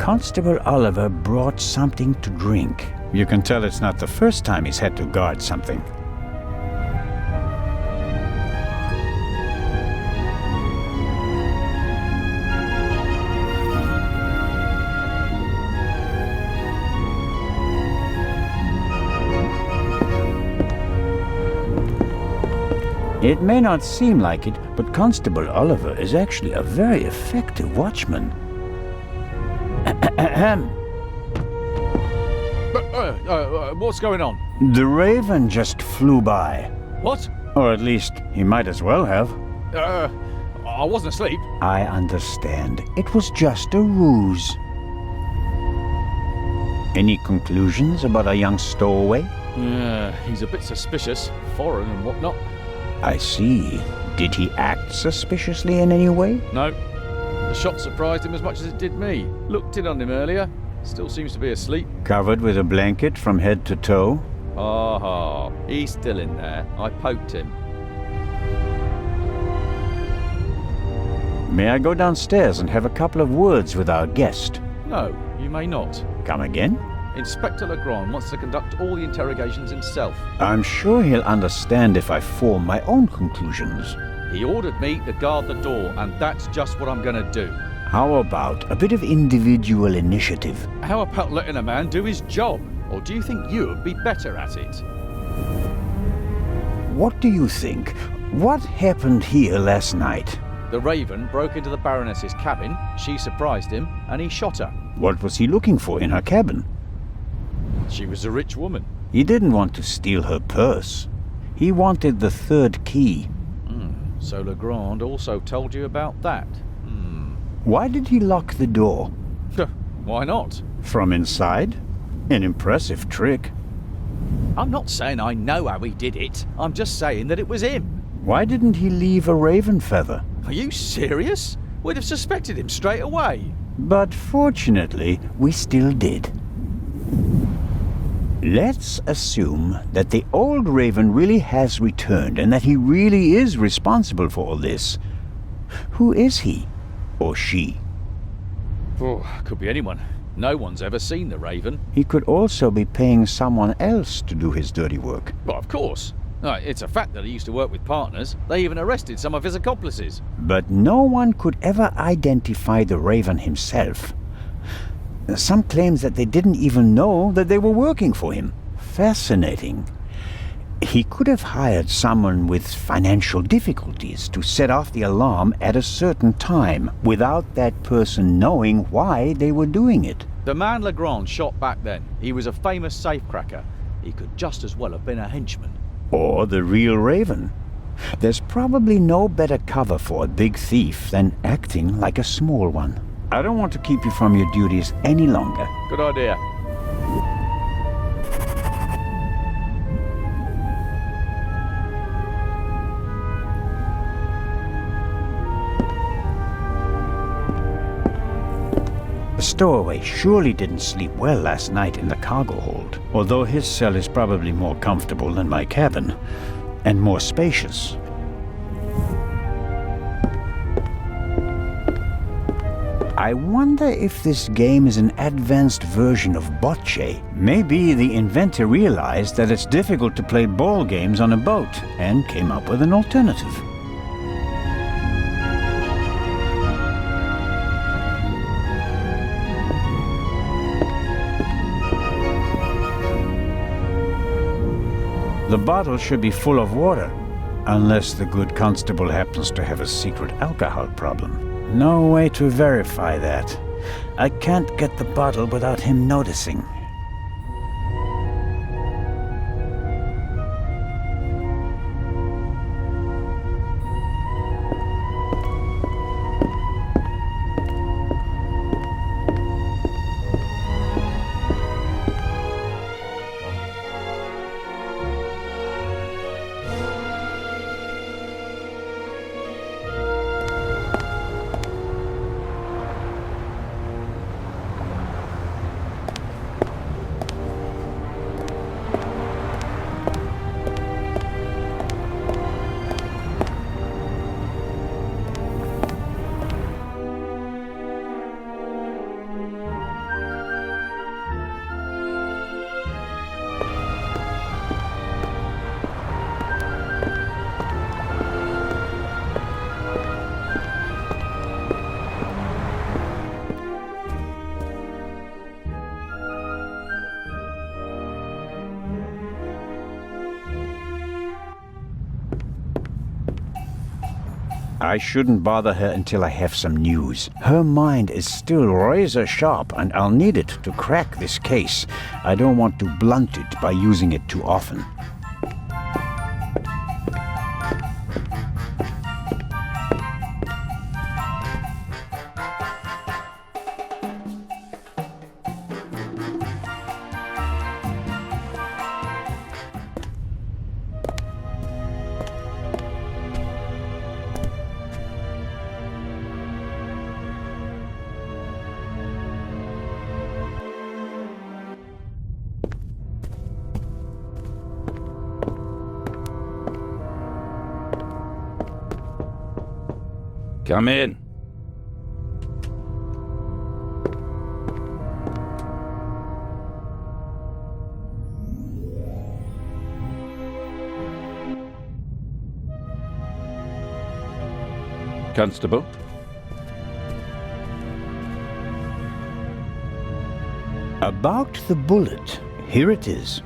Constable Oliver brought something to drink. You can tell it's not the first time he's had to guard something. It may not seem like it, but Constable Oliver is actually a very effective watchman. What's going on? The Raven just flew by. What? Or at least, he might as well have. I wasn't asleep. I understand. It was just a ruse. Any conclusions about a young stowaway? He's a bit suspicious, foreign and whatnot. I see. Did he act suspiciously in any way? No. The shot surprised him as much as it did me. Looked in on him earlier. Still seems to be asleep. Covered with a blanket from head to toe? Aha, he's still in there. I poked him. May I go downstairs and have a couple of words with our guest? No, you may not. Come again? Inspector Legrand wants to conduct all the interrogations himself. I'm sure he'll understand if I form my own conclusions. He ordered me to guard the door, and that's just what I'm going to do. How about a bit of individual initiative? How about letting a man do his job? Or do you think you'd be better at it? What do you think? What happened here last night? The Raven broke into the Baroness's cabin, she surprised him, and he shot her. What was he looking for in her cabin? She was a rich woman. He didn't want to steal her purse. He wanted the third key. So Legrand also told you about that? Why did he lock the door? Why not? From inside? An impressive trick. I'm not saying I know how he did it. I'm just saying that it was him. Why didn't he leave a raven feather? Are you serious? We'd have suspected him straight away. But fortunately, we still did. Let's assume that the old raven really has returned and that he really is responsible for all this. Who is he? Or she? Could be anyone. No one's ever seen the Raven. He could also be paying someone else to do his dirty work. Well, of course. It's a fact that he used to work with partners. They even arrested some of his accomplices. But no one could ever identify the Raven himself. Some claims that they didn't even know that they were working for him. Fascinating. He could have hired someone with financial difficulties to set off the alarm at a certain time without that person knowing why they were doing it. The man Legrand shot back then, he was a famous safecracker. He could just as well have been a henchman. Or the real Raven. There's probably no better cover for a big thief than acting like a small one. I don't want to keep you from your duties any longer. Good idea. The stowaway surely didn't sleep well last night in the cargo hold, although his cell is probably more comfortable than my cabin, and more spacious. I wonder if this game is an advanced version of bocce. Maybe the inventor realized that it's difficult to play ball games on a boat, and came up with an alternative. The bottle should be full of water, unless the good constable happens to have a secret alcohol problem. No way to verify that. I can't get the bottle without him noticing. I shouldn't bother her until I have some news. Her mind is still razor sharp, and I'll need it to crack this case. I don't want to blunt it by using it too often. Come in. Constable? About the bullet. Here it is.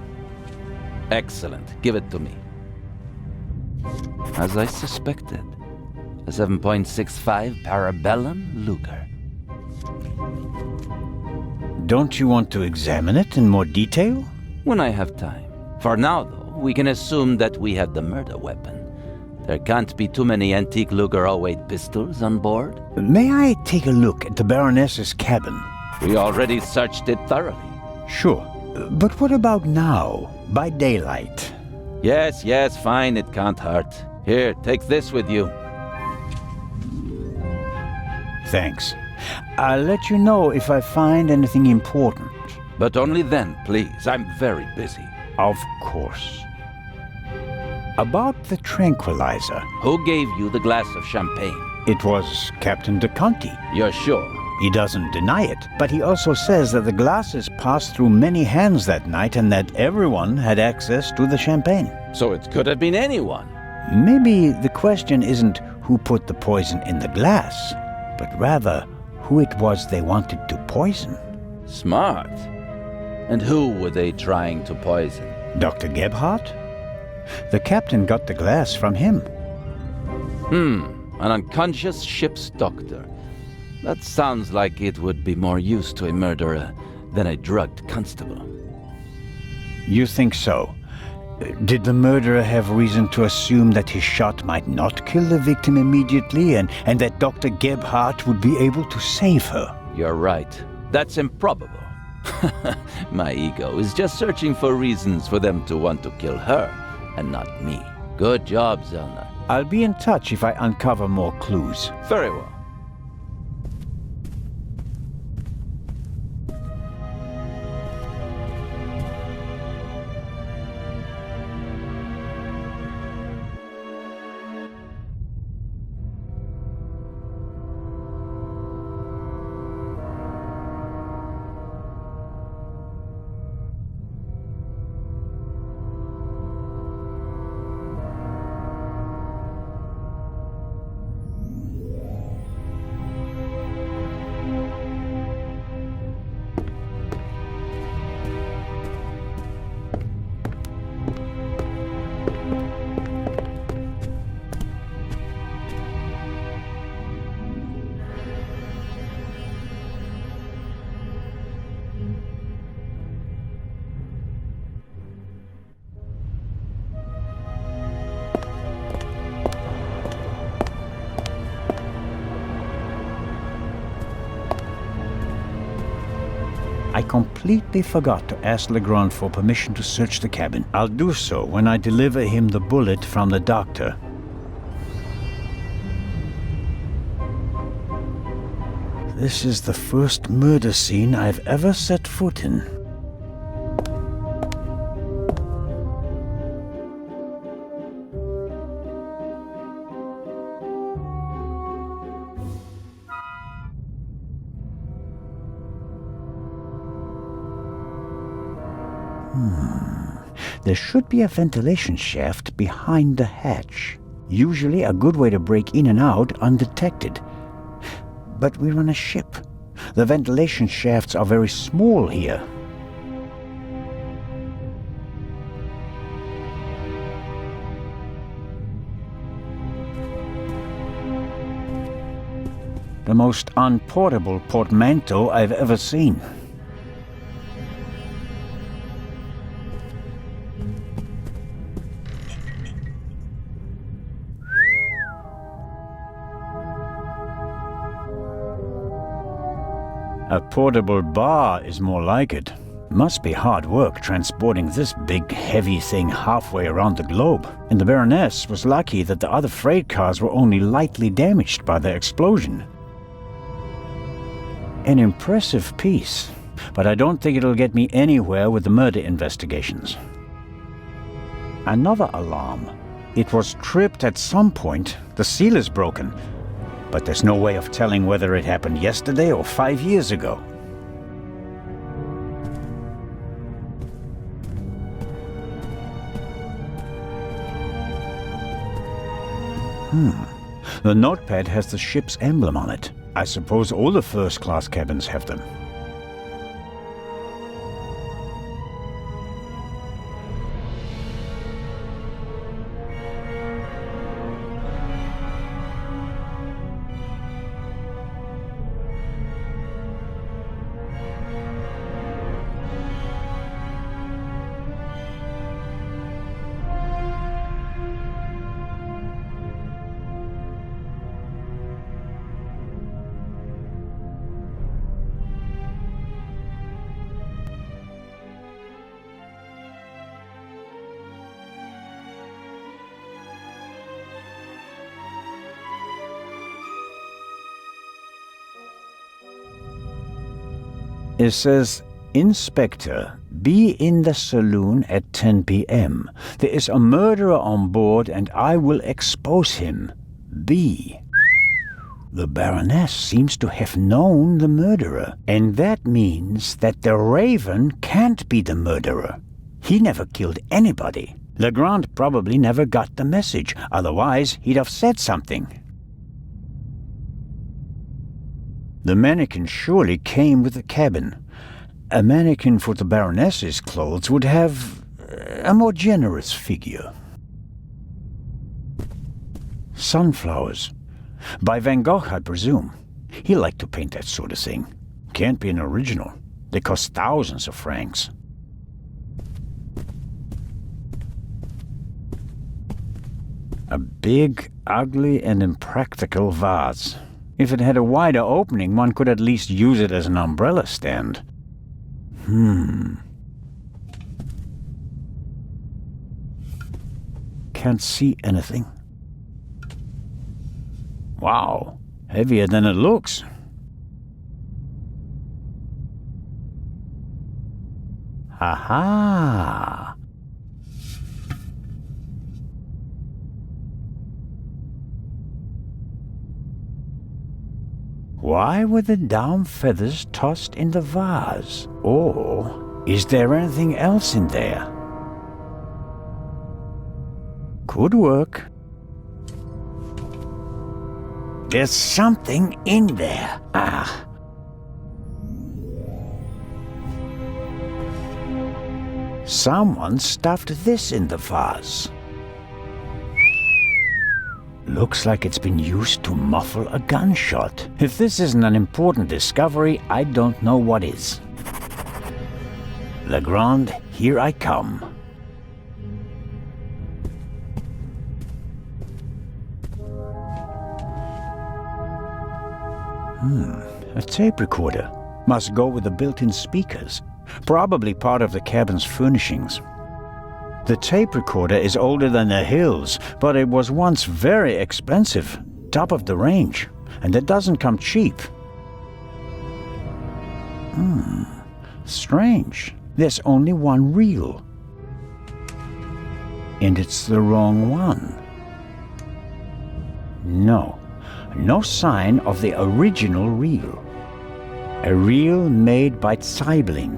Excellent. Give it to me. As I suspected, a 7.65 Parabellum Luger. Don't you want to examine it in more detail? When I have time. For now, though, we can assume that we have the murder weapon. There can't be too many antique Luger 08 pistols on board. May I take a look at the Baroness's cabin? We already searched it thoroughly. Sure. But what about now, by daylight? Yes, fine, it can't hurt. Here, take this with you. Thanks. I'll let you know if I find anything important. But only then, please. I'm very busy. Of course. About the tranquilizer. Who gave you the glass of champagne? It was Captain de Conti. You're sure? He doesn't deny it, but he also says that the glasses passed through many hands that night and that everyone had access to the champagne. So it could have been anyone. Maybe the question isn't who put the poison in the glass, but rather who it was they wanted to poison. Smart. And who were they trying to poison? Dr. Gebhardt? The captain got the glass from him. An unconscious ship's doctor. That sounds like it would be more use to a murderer than a drugged constable. You think so? Did the murderer have reason to assume that his shot might not kill the victim immediately and that Dr. Gebhardt would be able to save her? You're right. That's improbable. My ego is just searching for reasons for them to want to kill her and not me. Good job, Zellner. I'll be in touch if I uncover more clues. Very well. I completely forgot to ask Legrand for permission to search the cabin. I'll do so when I deliver him the bullet from the doctor. This is the first murder scene I've ever set foot in. There should be a ventilation shaft behind the hatch. Usually a good way to break in and out undetected. But we're on a ship. The ventilation shafts are very small here. The most unportable portmanteau I've ever seen. A portable bar is more like it. Must be hard work transporting this big, heavy thing halfway around the globe. And the Baroness was lucky that the other freight cars were only lightly damaged by the explosion. An impressive piece, but I don't think it'll get me anywhere with the murder investigations. Another alarm. It was tripped at some point. The seal is broken, but there's no way of telling whether it happened yesterday or 5 years ago. The notepad has the ship's emblem on it. I suppose all the first-class cabins have them. It says, Inspector, be in the saloon at 10 p.m. There is a murderer on board and I will expose him. B. The Baroness seems to have known the murderer, and that means that the Raven can't be the murderer. He never killed anybody. Legrand probably never got the message, otherwise he'd have said something. The mannequin surely came with the cabin. A mannequin for the Baroness's clothes would have a more generous figure. Sunflowers. By Van Gogh, I presume. He liked to paint that sort of thing. Can't be an original. They cost thousands of francs. A big, ugly, and impractical vase. If it had a wider opening, one could at least use it as an umbrella stand. Can't see anything. Wow, heavier than it looks. Aha! Why were the down feathers tossed in the vase? Or is there anything else in there? Could work. There's something in there. Ah. Someone stuffed this in the vase. Looks like it's been used to muffle a gunshot. If this isn't an important discovery, I don't know what is. Legrand, here I come. A tape recorder. Must go with the built-in speakers. Probably part of the cabin's furnishings. The tape recorder is older than the hills, but it was once very expensive, top of the range, and it doesn't come cheap. Strange. There's only one reel. And it's the wrong one. No sign of the original reel. A reel made by Zeibling.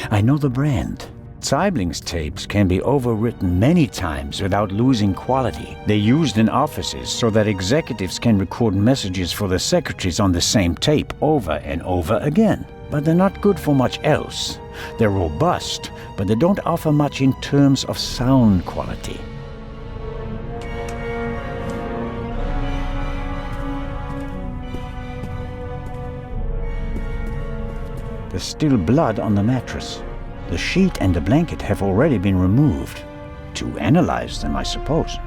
I know the brand. Zeibling's tapes can be overwritten many times without losing quality. They're used in offices so that executives can record messages for the secretaries on the same tape over and over again. But they're not good for much else. They're robust, but they don't offer much in terms of sound quality. There's still blood on the mattress. The sheet and the blanket have already been removed. To analyze them, I suppose.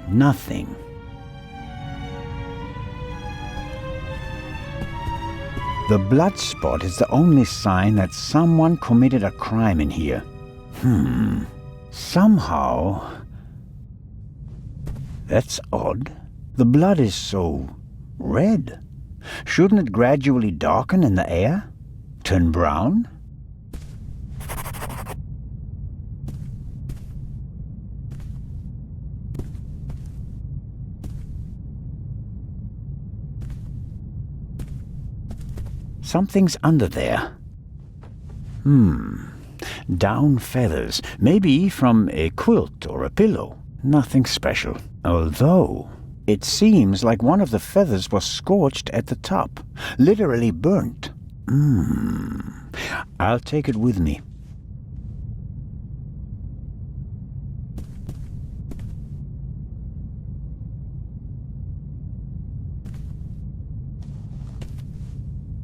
Nothing. The blood spot is the only sign that someone committed a crime in here. Somehow... That's odd. The blood is so... red. Shouldn't it gradually darken in the air? Turn brown? Something's under there. Down feathers. Maybe from a quilt or a pillow. Nothing special. Although, it seems like one of the feathers was scorched at the top. Literally burnt. I'll take it with me.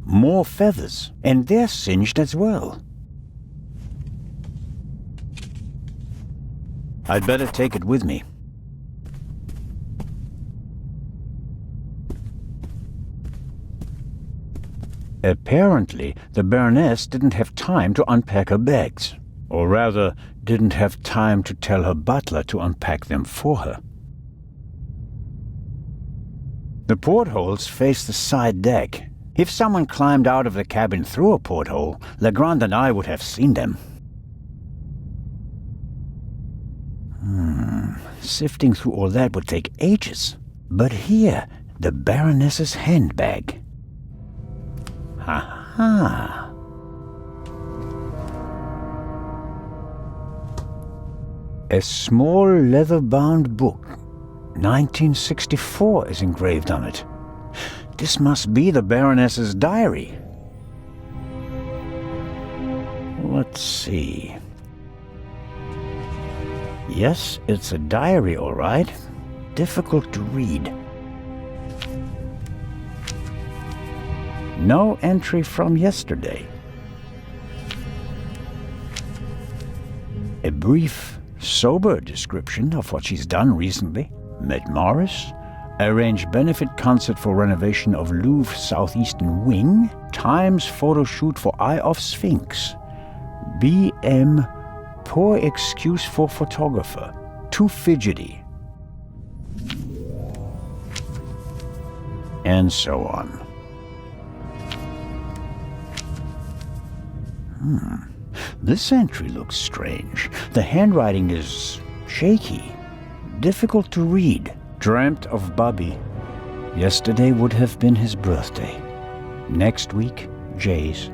More feathers, and they're singed as well. I'd better take it with me. Apparently, the Baroness didn't have time to unpack her bags. Or rather, didn't have time to tell her butler to unpack them for her. The portholes face the side deck. If someone climbed out of the cabin through a porthole, Legrand and I would have seen them. Sifting through all that would take ages. But here, the Baroness's handbag. Ha-ha. A small leather-bound book. 1964 is engraved on it. This must be the Baroness's diary. Let's see. Yes, it's a diary, all right. Difficult to read. No entry from yesterday. A brief, sober description of what she's done recently. Met Morris. Arranged benefit concert for renovation of Louvre Southeastern Wing. Times photo shoot for Eye of Sphinx. BM, poor excuse for photographer. Too fidgety. And so on. This entry looks strange. The handwriting is shaky. Difficult to read. Dreamt of Bobby. Yesterday would have been his birthday. Next week, Jay's.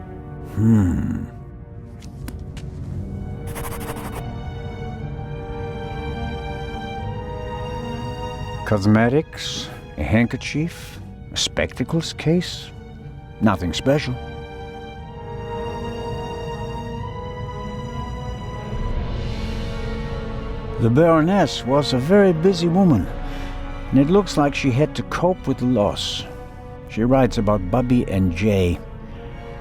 Cosmetics, a handkerchief, a spectacles case. Nothing special. The Baroness was a very busy woman, and it looks like she had to cope with the loss. She writes about Bubby and Jay.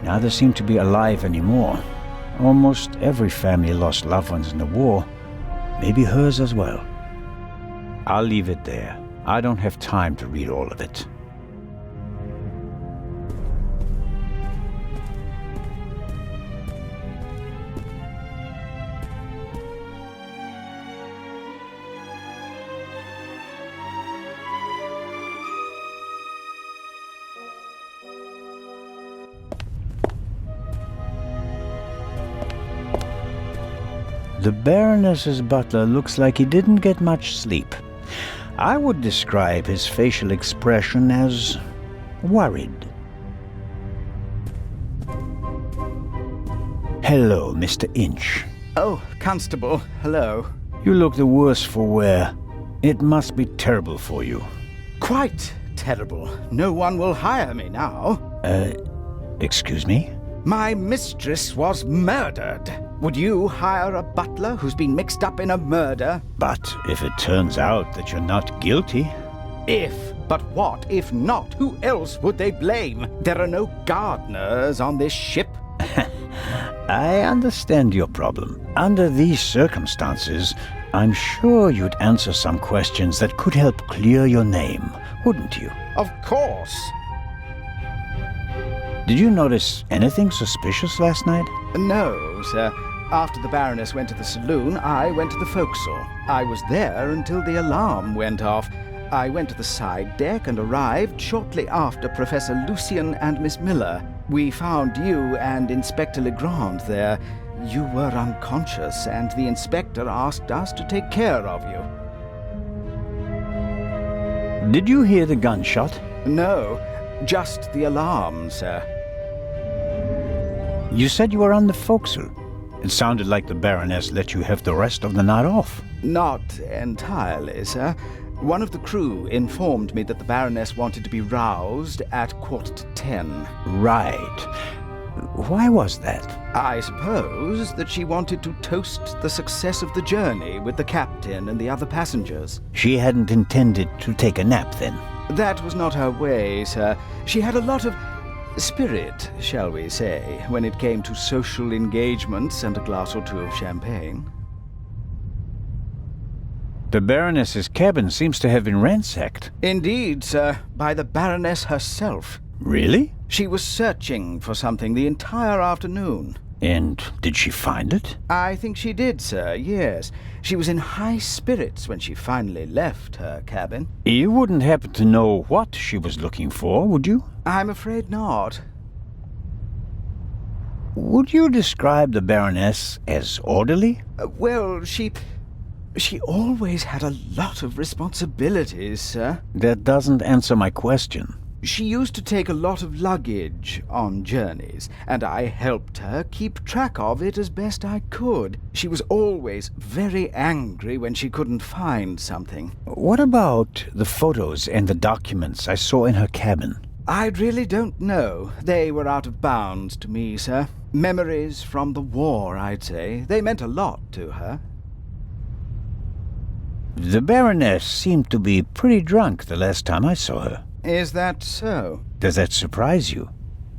Neither seem to be alive anymore. Almost every family lost loved ones in the war. Maybe hers as well. I'll leave it there. I don't have time to read all of it. The Baroness's butler looks like he didn't get much sleep. I would describe his facial expression as worried. Hello, Mr. Inch. Oh, Constable, hello. You look the worse for wear. It must be terrible for you. Quite terrible. No one will hire me now. Excuse me? My mistress was murdered. Would you hire a butler who's been mixed up in a murder? But if it turns out that you're not guilty... If. But what if not? Who else would they blame? There are no gardeners on this ship. I understand your problem. Under these circumstances, I'm sure you'd answer some questions that could help clear your name, wouldn't you? Of course. Did you notice anything suspicious last night? No, sir. After the Baroness went to the saloon, I went to the forecastle. I was there until the alarm went off. I went to the side deck and arrived shortly after Professor Lucien and Miss Miller. We found you and Inspector Legrand there. You were unconscious, and the inspector asked us to take care of you. Did you hear the gunshot? No, just the alarm, sir. You said you were on the forecastle. It sounded like the Baroness let you have the rest of the night off. Not entirely, sir. One of the crew informed me that the Baroness wanted to be roused at 10:15. Right. Why was that? I suppose that she wanted to toast the success of the journey with the captain and the other passengers. She hadn't intended to take a nap then. That was not her way, sir. She had a lot of spirit, shall we say, when it came to social engagements and a glass or two of champagne. The Baroness's cabin seems to have been ransacked. Indeed, sir, by the Baroness herself. Really? She was searching for something the entire afternoon. And did she find it? I think she did, sir, yes. She was in high spirits when she finally left her cabin. You wouldn't happen to know what she was looking for, would you? I'm afraid not. Would you describe the Baroness as orderly? Well, she always had a lot of responsibilities, sir. That doesn't answer my question. She used to take a lot of luggage on journeys, and I helped her keep track of it as best I could. She was always very angry when she couldn't find something. What about the photos and the documents I saw in her cabin? I really don't know. They were out of bounds to me, sir. Memories from the war, I'd say. They meant a lot to her. The Baroness seemed to be pretty drunk the last time I saw her. Is that so? Does that surprise you?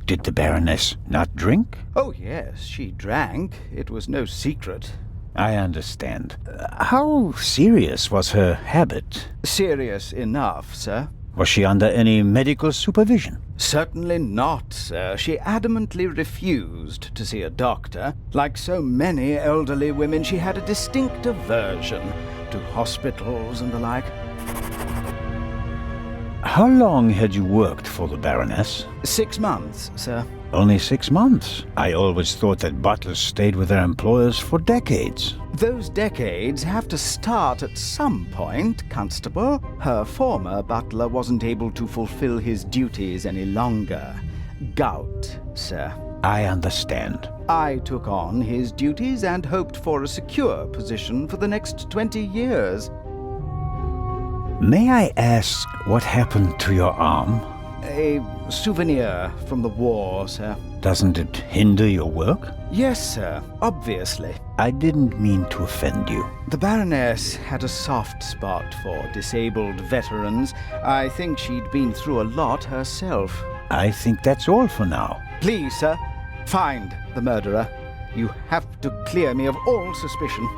Did the Baroness not drink? Oh, yes, she drank. It was no secret. I understand. How serious was her habit? Serious enough, sir. Was she under any medical supervision? Certainly not, sir. She adamantly refused to see a doctor. Like so many elderly women, she had a distinct aversion to hospitals and the like. How long had you worked for the Baroness? 6 months, sir. Only 6 months. I always thought that butlers stayed with their employers for decades. Those decades have to start at some point, Constable. Her former butler wasn't able to fulfill his duties any longer. Gout, sir. I understand. I took on his duties and hoped for a secure position for the next 20 years. May I ask what happened to your arm? A souvenir from the war, sir. Doesn't it hinder your work? Yes, sir, obviously. I didn't mean to offend you. The Baroness had a soft spot for disabled veterans. I think she'd been through a lot herself. I think that's all for now. Please, sir, find the murderer. You have to clear me of all suspicion.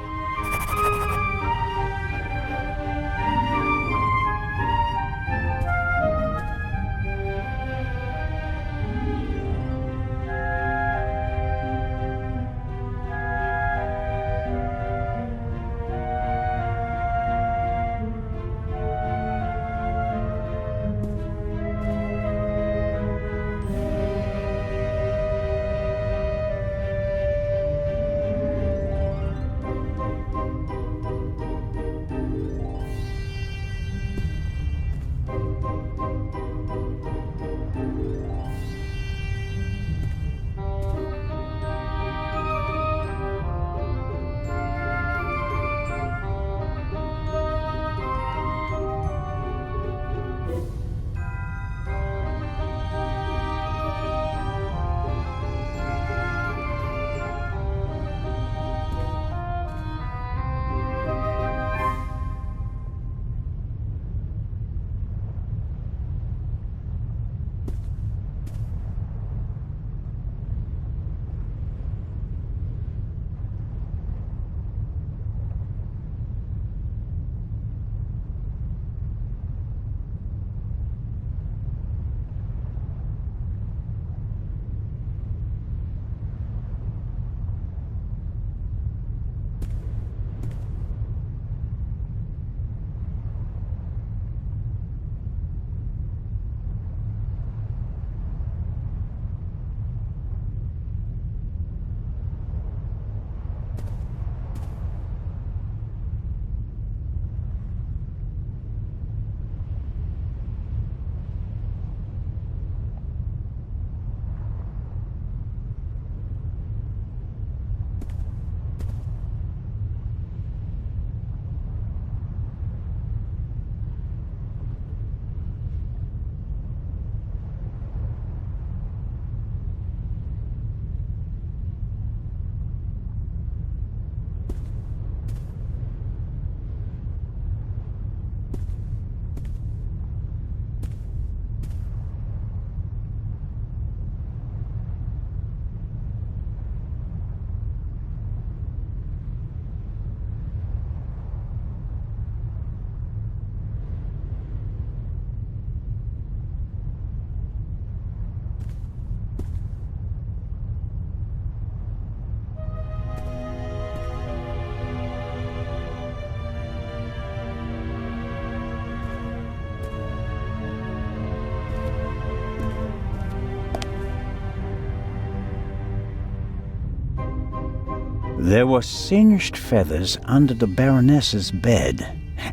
There were singed feathers under the Baroness's bed,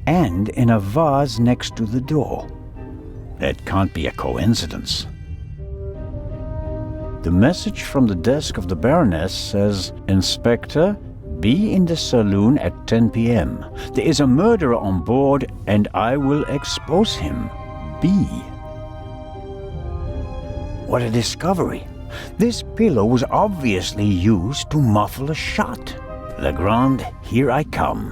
and in a vase next to the door. That can't be a coincidence. The message from the desk of the Baroness says, "Inspector, be in the saloon at 10 p.m. There is a murderer on board, and I will expose him. Be." What a discovery! This pillow was obviously used to muffle a shot. Legrand, here I come.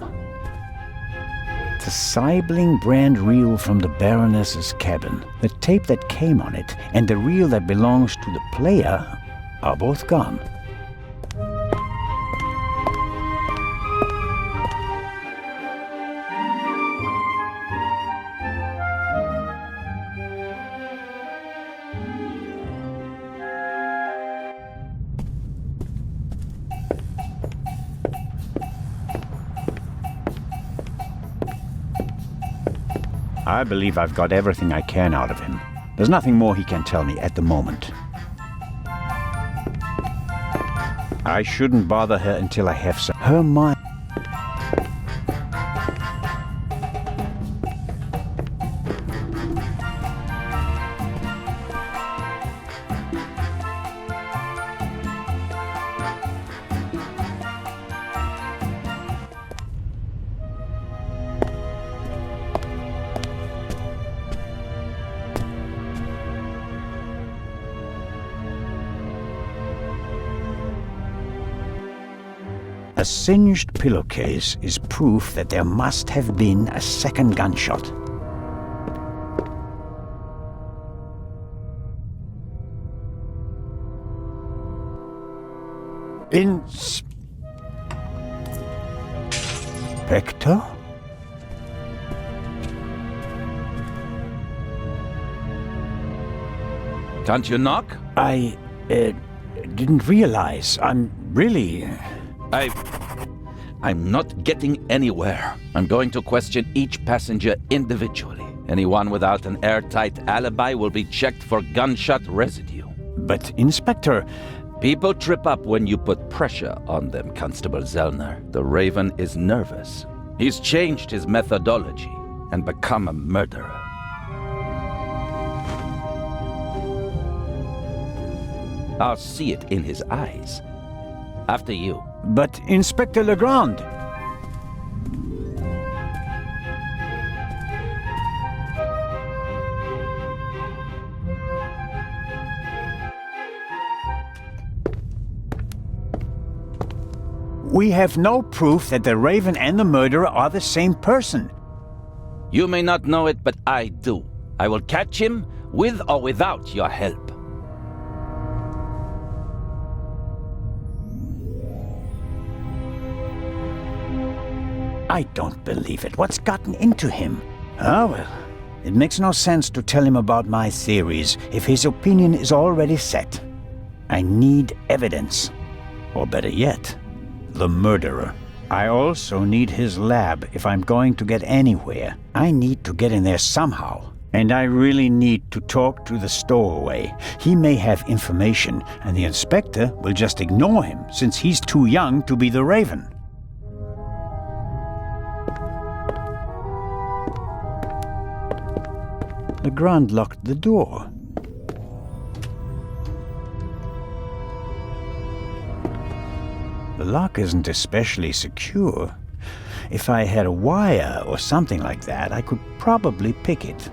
The Sibling brand reel from the Baroness's cabin, the tape that came on it, and the reel that belongs to the player are both gone. I believe I've got everything I can out of him. There's nothing more he can tell me at the moment. I shouldn't bother her until I have her mind. A singed pillowcase is proof that there must have been a second gunshot. Inspector? Can't you knock? I didn't realize. I'm not getting anywhere. I'm going to question each passenger individually. Anyone without an airtight alibi will be checked for gunshot residue. But, Inspector... People trip up when you put pressure on them, Constable Zellner. The Raven is nervous. He's changed his methodology and become a murderer. I'll see it in his eyes. After you. But, Inspector Legrand... We have no proof that the Raven and the murderer are the same person. You may not know it, but I do. I will catch him, with or without your help. I don't believe it. What's gotten into him? Ah, well, it makes no sense to tell him about my theories if his opinion is already set. I need evidence. Or better yet, the murderer. I also need his lab if I'm going to get anywhere. I need to get in there somehow. And I really need to talk to the stowaway. He may have information, and the inspector will just ignore him since he's too young to be the Raven. Legrand locked the door. The lock isn't especially secure. If I had a wire or something like that, I could probably pick it.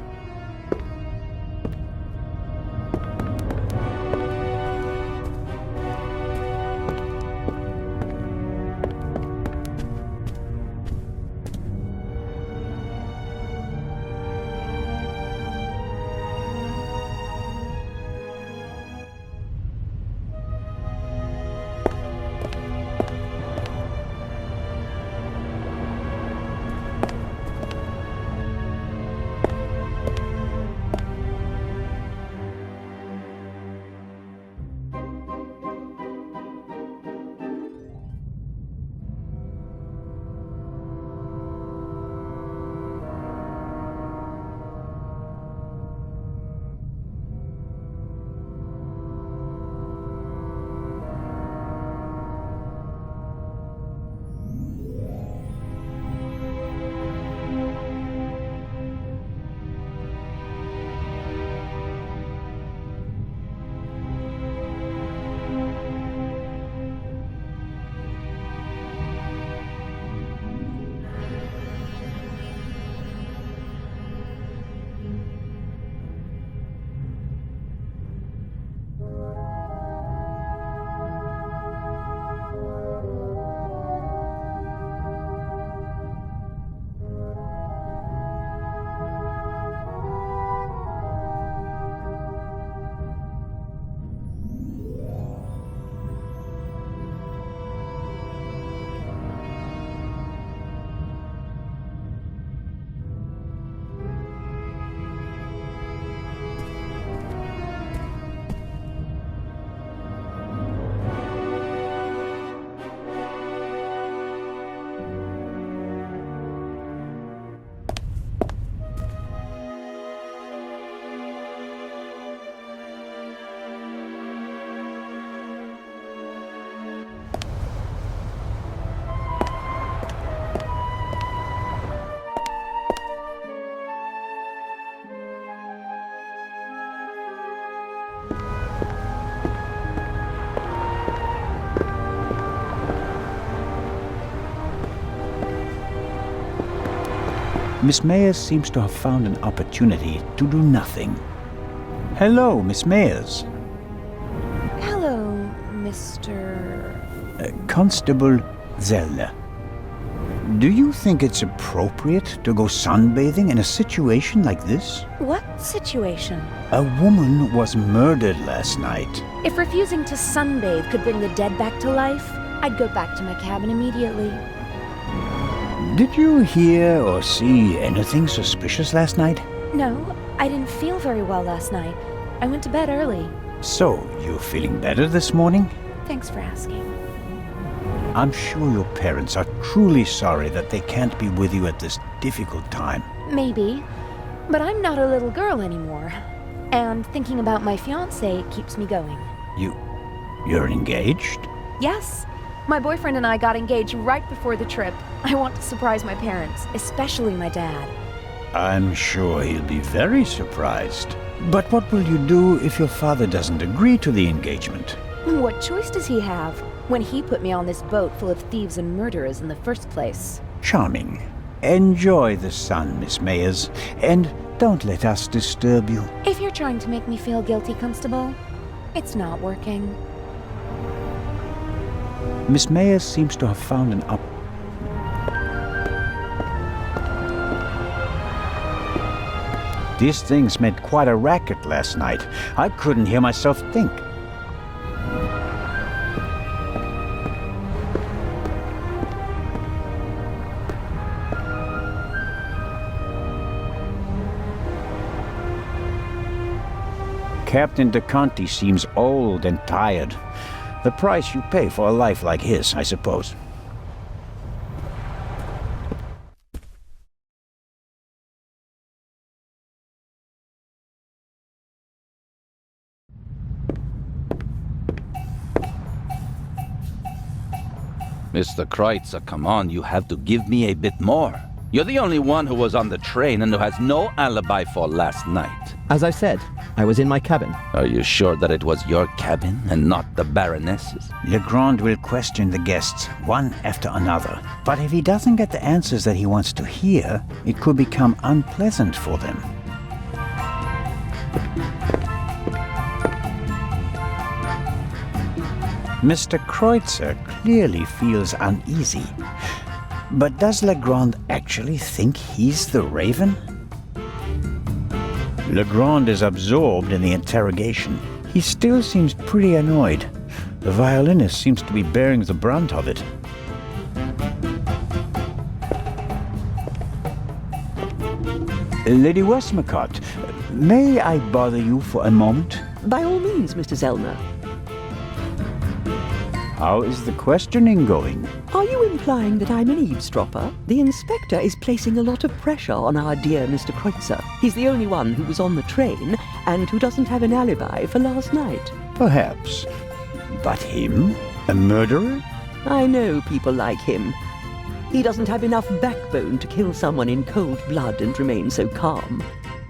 Miss Mayers seems to have found an opportunity to do nothing. Hello, Miss Mayers. Hello, Mr. Constable Zellner. Do you think it's appropriate to go sunbathing in a situation like this? What situation? A woman was murdered last night. If refusing to sunbathe could bring the dead back to life, I'd go back to my cabin immediately. Did you hear or see anything suspicious last night? No, I didn't feel very well last night. I went to bed early. So, you're feeling better this morning? Thanks for asking. I'm sure your parents are truly sorry that they can't be with you at this difficult time. Maybe. But I'm not a little girl anymore. And thinking about my fiancé keeps me going. You're engaged? Yes. My boyfriend and I got engaged right before the trip. I want to surprise my parents, especially my dad. I'm sure he'll be very surprised. But what will you do if your father doesn't agree to the engagement? What choice does he have when he put me on this boat full of thieves and murderers in the first place? Charming. Enjoy the sun, Miss Mayers, and don't let us disturb you. If you're trying to make me feel guilty, Constable, it's not working. Miss Mayers seems to have found an These things made quite a racket last night. I couldn't hear myself think. Captain DeConti seems old and tired. The price you pay for a life like his, I suppose. Mr. Kreutzer, come on, you have to give me a bit more. You're the only one who was on the train and who has no alibi for last night. As I said, I was in my cabin. Are you sure that it was your cabin and not the Baroness's? Legrand will question the guests one after another. But if he doesn't get the answers that he wants to hear, it could become unpleasant for them. Mr. Kreutzer clearly feels uneasy. But does Legrand actually think he's the Raven? Legrand is absorbed in the interrogation. He still seems pretty annoyed. The violinist seems to be bearing the brunt of it. Lady Westmacott, may I bother you for a moment? By all means, Mr. Zellner. How is the questioning going? Are you implying that I'm an eavesdropper? The inspector is placing a lot of pressure on our dear Mr. Kreutzer. He's the only one who was on the train and who doesn't have an alibi for last night. Perhaps. But him? A murderer? I know people like him. He doesn't have enough backbone to kill someone in cold blood and remain so calm.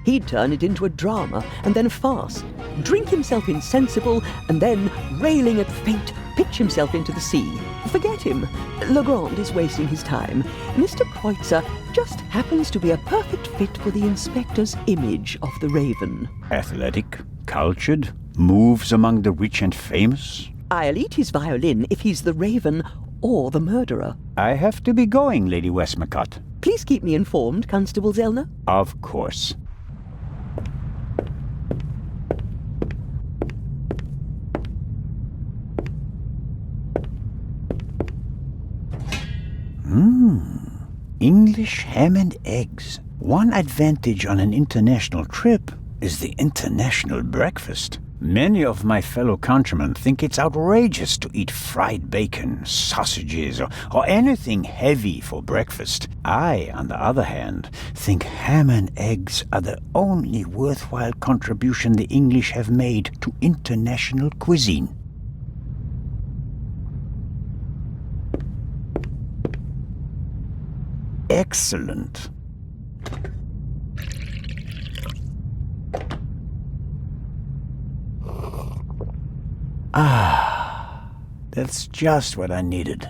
He'd turn it into a drama and then a farce, drink himself insensible, and then, railing at fate, pitch himself into the sea. Forget him. Legrand is wasting his time. Mr. Kreutzer just happens to be a perfect fit for the inspector's image of the Raven. Athletic, cultured, moves among the rich and famous. I'll eat his violin if he's the Raven or the murderer. I have to be going, Lady Westmacott. Please keep me informed, Constable Zellner. Of course. English ham and eggs. One advantage on an international trip is the international breakfast. Many of my fellow countrymen think it's outrageous to eat fried bacon, sausages, or anything heavy for breakfast. I, on the other hand, think ham and eggs are the only worthwhile contribution the English have made to international cuisine. Excellent. That's just what I needed.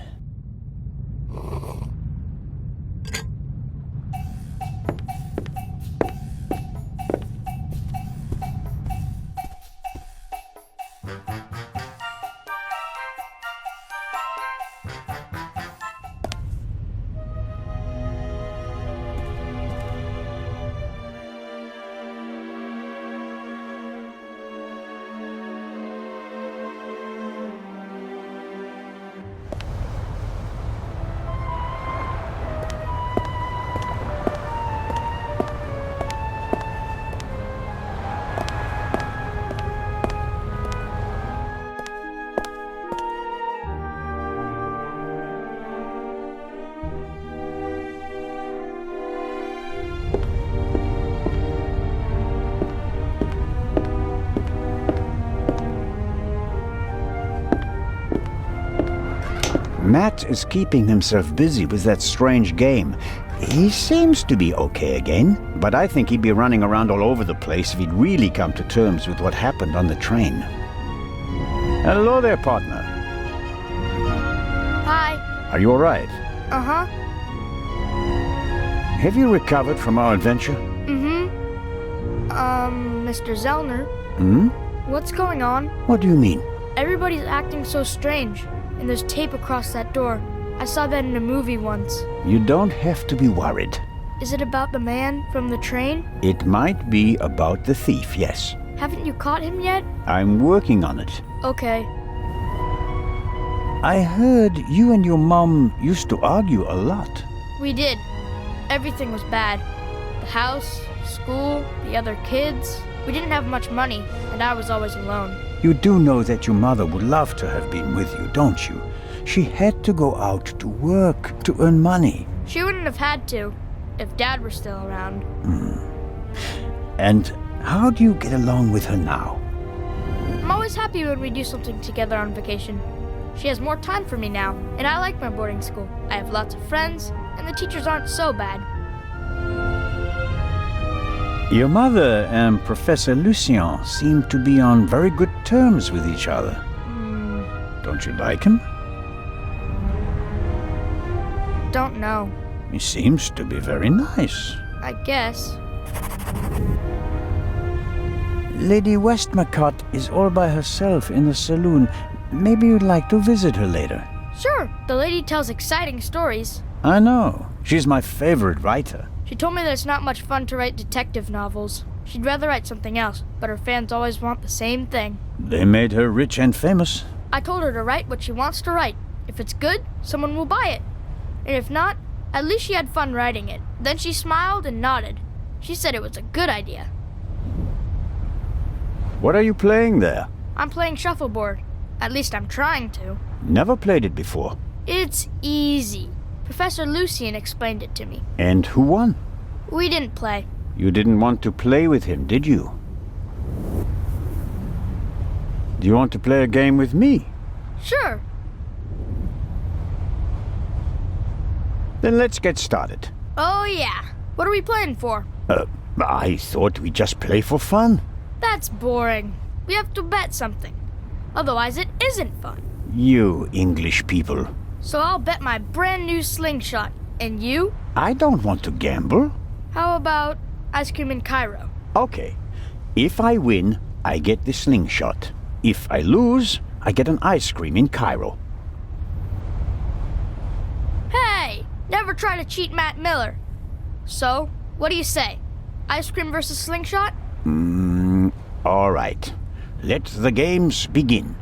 Matt is keeping himself busy with that strange game. He seems to be okay again, but I think he'd be running around all over the place if he'd really come to terms with what happened on the train. Hello there, partner. Hi. Are you all right? Uh-huh. Have you recovered from our adventure? Mr. Zellner, Hmm? what's going on? What do you mean? Everybody's acting so strange, and there's tape across that door. I saw that in a movie once. You don't have to be worried. Is it about the man from the train? It might be about the thief, yes. Haven't you caught him yet? I'm working on it. Okay. I heard you and your mom used to argue a lot. We did. Everything was bad. The house, school, the other kids. We didn't have much money, and I was always alone. You do know that your mother would love to have been with you, don't you? She had to go out to work to earn money. She wouldn't have had to, if Dad were still around. And how do you get along with her now? I'm always happy when we do something together on vacation. She has more time for me now, and I like my boarding school. I have lots of friends, and the teachers aren't so bad. Your mother and Professor Lucien seem to be on very good terms with each other. Don't you like him? Don't know. He seems to be very nice. I guess. Lady Westmacott is all by herself in the saloon. Maybe you'd like to visit her later. Sure, the lady tells exciting stories. I know. She's my favorite writer. She told me that it's not much fun to write detective novels. She'd rather write something else, but her fans always want the same thing. They made her rich and famous. I told her to write what she wants to write. If it's good, someone will buy it. And if not, at least she had fun writing it. Then she smiled and nodded. She said it was a good idea. What are you playing there? I'm playing shuffleboard. At least I'm trying to. Never played it before. It's easy. Professor Lucien explained it to me. And who won? We didn't play. You didn't want to play with him, did you? Do you want to play a game with me? Sure. Then let's get started. Oh yeah. What are we playing for? I thought we'd just play for fun. That's boring. We have to bet something. Otherwise it isn't fun. You English people. So I'll bet my brand new slingshot. And you? I don't want to gamble. How about ice cream in Cairo? Okay. If I win, I get the slingshot. If I lose, I get an ice cream in Cairo. Hey! Never try to cheat Matt Miller. So, what do you say? Ice cream versus slingshot? All right. Let the games begin.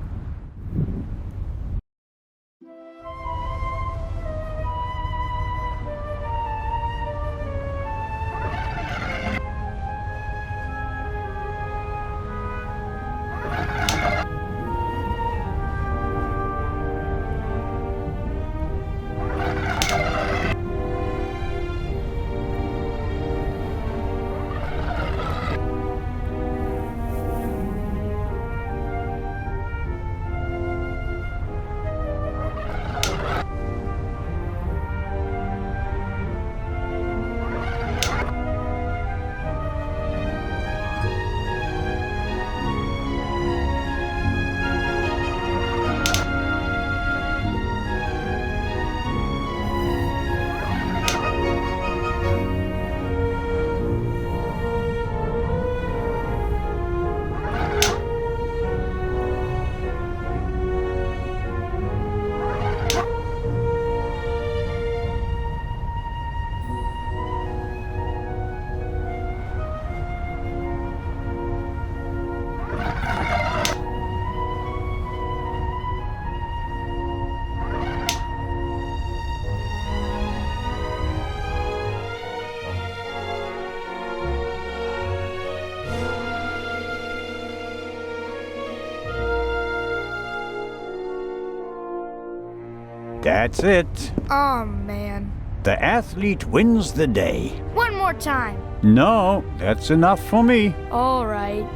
That's it. Oh man. The athlete wins the day. One more time. No, that's enough for me. All right.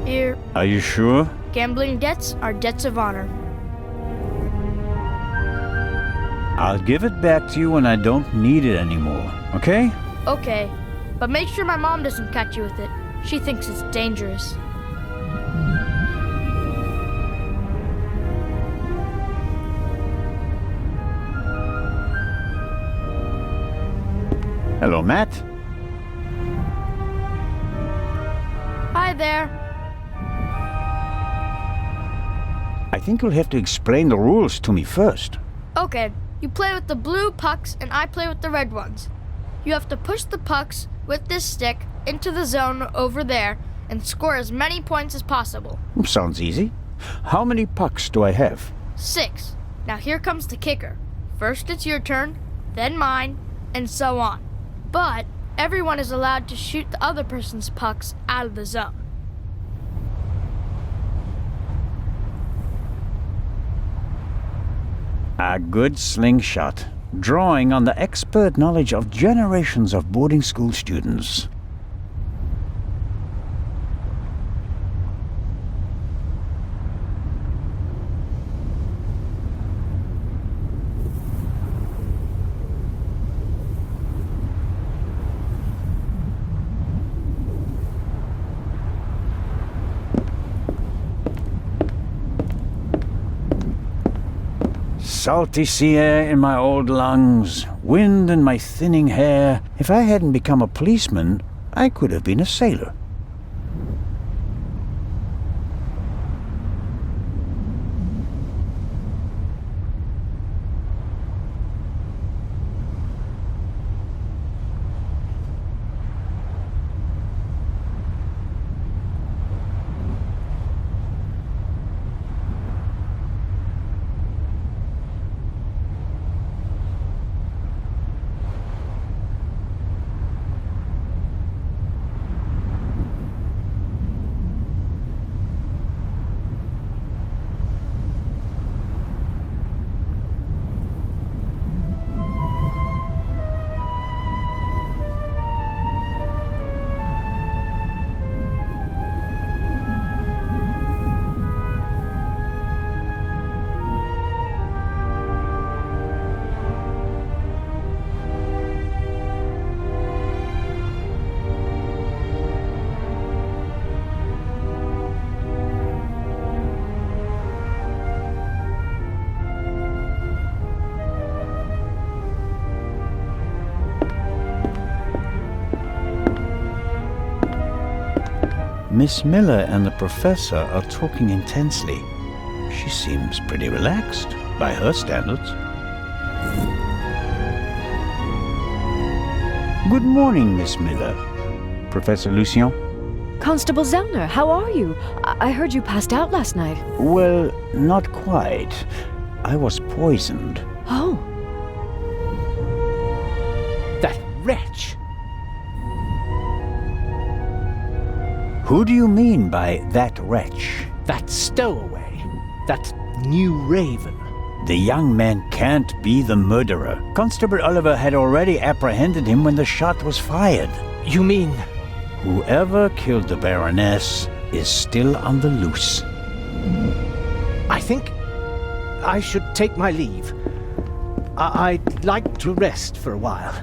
Here, Are you sure? gambling debts are debts of honor. I'll give it back to you when I don't need it anymore, okay? Okay, but make sure my mom doesn't catch you with it. She thinks it's dangerous. Hello, Matt. Hi there. I think you'll have to explain the rules to me first. Okay, you play with the blue pucks and I play with the red ones. You have to push the pucks with this stick into the zone over there and score as many points as possible. Sounds easy. How many pucks do I have? 6. Now here comes the kicker. First it's your turn, then mine, and so on. But everyone is allowed to shoot the other person's pucks out of the zone. A good slingshot, drawing on the expert knowledge of generations of boarding school students. Salty sea air in my old lungs, wind in my thinning hair. If I hadn't become a policeman, I could have been a sailor. Miss Miller and the professor are talking intensely. She seems pretty relaxed, by her standards. Good morning, Miss Miller. Professor Lucien? Constable Zellner, how are you? I heard you passed out last night. Well, not quite. I was poisoned. Oh. That wretch! Who do you mean by that wretch? That stowaway. That new raven. The young man can't be the murderer. Constable Oliver had already apprehended him when the shot was fired. You mean... Whoever killed the Baroness is still on the loose. I think I should take my leave. I'd like to rest for a while.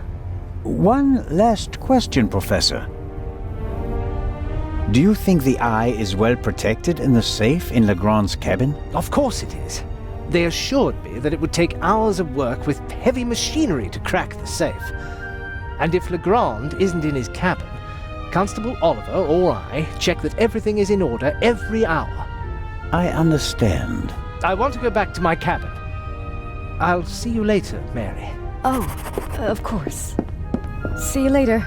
One last question, Professor. Do you think the eye is well protected in the safe in Legrand's cabin? Of course it is. They assured me that it would take hours of work with heavy machinery to crack the safe. And if Legrand isn't in his cabin, Constable Oliver or I check that everything is in order every hour. I understand. I want to go back to my cabin. I'll see you later, Mary. Oh, of course. See you later.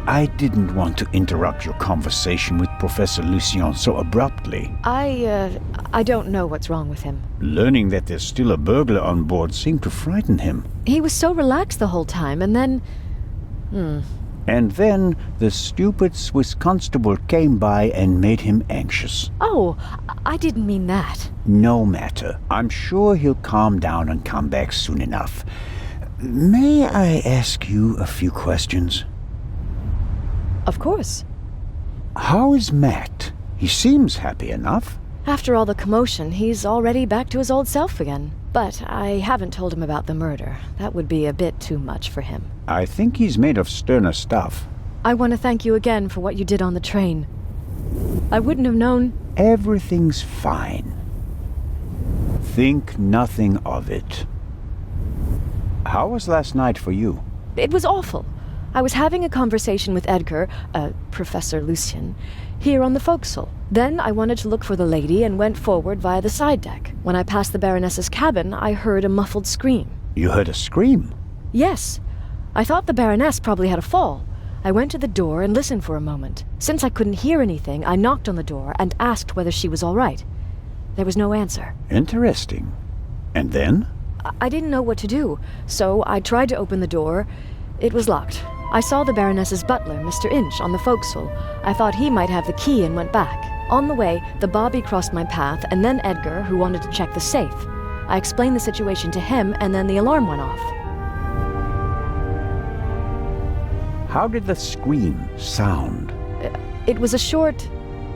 I didn't want to interrupt your conversation with Professor Lucien so abruptly. I don't know what's wrong with him. Learning that there's still a burglar on board seemed to frighten him. He was so relaxed the whole time, and then... And then the stupid Swiss constable came by and made him anxious. Oh, I didn't mean that. No matter. I'm sure he'll calm down and come back soon enough. May I ask you a few questions? Of course. How is Matt? He seems happy enough. After all the commotion, he's already back to his old self again. But I haven't told him about the murder. That would be a bit too much for him. I think he's made of sterner stuff. I want to thank you again for what you did on the train. I wouldn't have known... Everything's fine. Think nothing of it. How was last night for you? It was awful. I was having a conversation with Edgar, Professor Lucien, here on the forecastle. Then I wanted to look for the lady and went forward via the side deck. When I passed the Baroness's cabin, I heard a muffled scream. You heard a scream? Yes. I thought the Baroness probably had a fall. I went to the door and listened for a moment. Since I couldn't hear anything, I knocked on the door and asked whether she was all right. There was no answer. Interesting. And then? I didn't know what to do, so I tried to open the door. It was locked. I saw the Baroness's butler, Mr. Inch, on the forecastle. I thought he might have the key and went back. On the way, the bobby crossed my path, and then Edgar, who wanted to check the safe. I explained the situation to him, and then the alarm went off. How did the scream sound? It was a short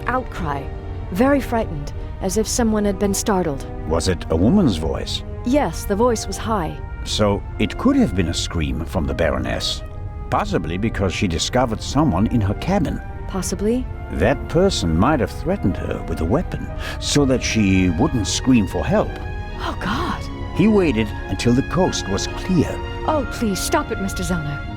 outcry, very frightened, as if someone had been startled. Was it a woman's voice? Yes, the voice was high. So it could have been a scream from the Baroness. Possibly because she discovered someone in her cabin. Possibly. That person might have threatened her with a weapon, so that she wouldn't scream for help. Oh, God. He waited until the coast was clear. Oh, please, stop it, Mr. Zellner.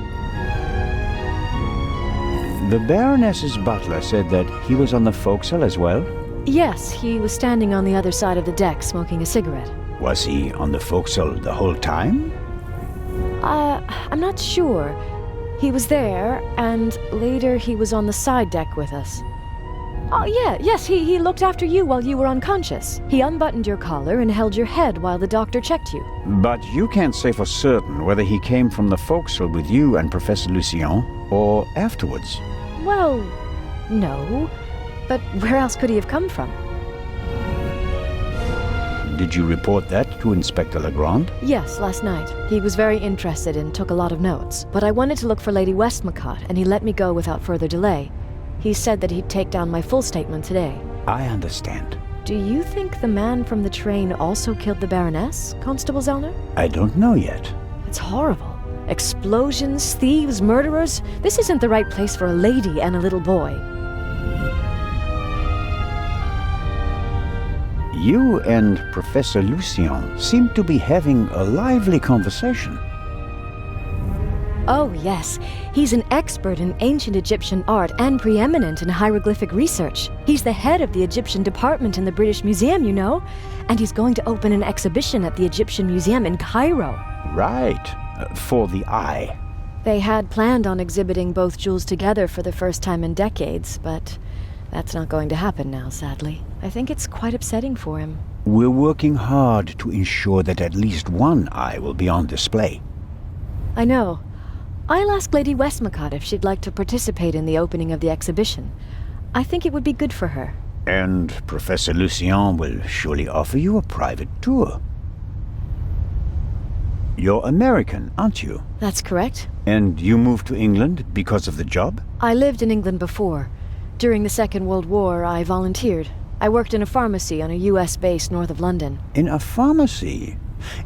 The Baroness's butler said that he was on the forecastle as well? Yes, he was standing on the other side of the deck smoking a cigarette. Was he on the forecastle the whole time? I'm not sure. He was there, and later he was on the side deck with us. Oh, yes, he looked after you while you were unconscious. He unbuttoned your collar and held your head while the doctor checked you. But you can't say for certain whether he came from the forecastle with you and Professor Lucien, or afterwards. Well, no. But where else could he have come from? Did you report that to Inspector Legrand? Yes, last night. He was very interested and took a lot of notes. But I wanted to look for Lady Westmacott, and he let me go without further delay. He said that he'd take down my full statement today. I understand. Do you think the man from the train also killed the Baroness, Constable Zellner? I don't know yet. It's horrible. Explosions, thieves, murderers. This isn't the right place for a lady and a little boy. You and Professor Lucien seem to be having a lively conversation. Oh, yes. He's an expert in ancient Egyptian art and preeminent in hieroglyphic research. He's the head of the Egyptian department in the British Museum, you know. And he's going to open an exhibition at the Egyptian Museum in Cairo. Right. For the eye. They had planned on exhibiting both jewels together for the first time in decades, but that's not going to happen now, sadly. I think it's quite upsetting for him. We're working hard to ensure that at least one eye will be on display. I know. I'll ask Lady Westmacott if she'd like to participate in the opening of the exhibition. I think it would be good for her. And Professor Lucien will surely offer you a private tour. You're American, aren't you? That's correct. And you moved to England because of the job? I lived in England before. During the Second World War, I volunteered. I worked in a pharmacy on a US base north of London. In a pharmacy?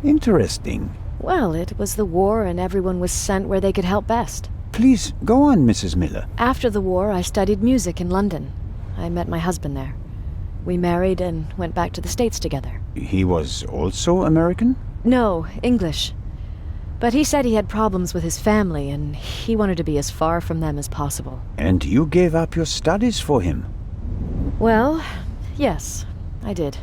Interesting. Well, it was the war and everyone was sent where they could help best. Please, go on, Mrs. Miller. After the war, I studied music in London. I met my husband there. We married and went back to the States together. He was also American? No, English. But he said he had problems with his family and he wanted to be as far from them as possible. And you gave up your studies for him? Well, yes, I did.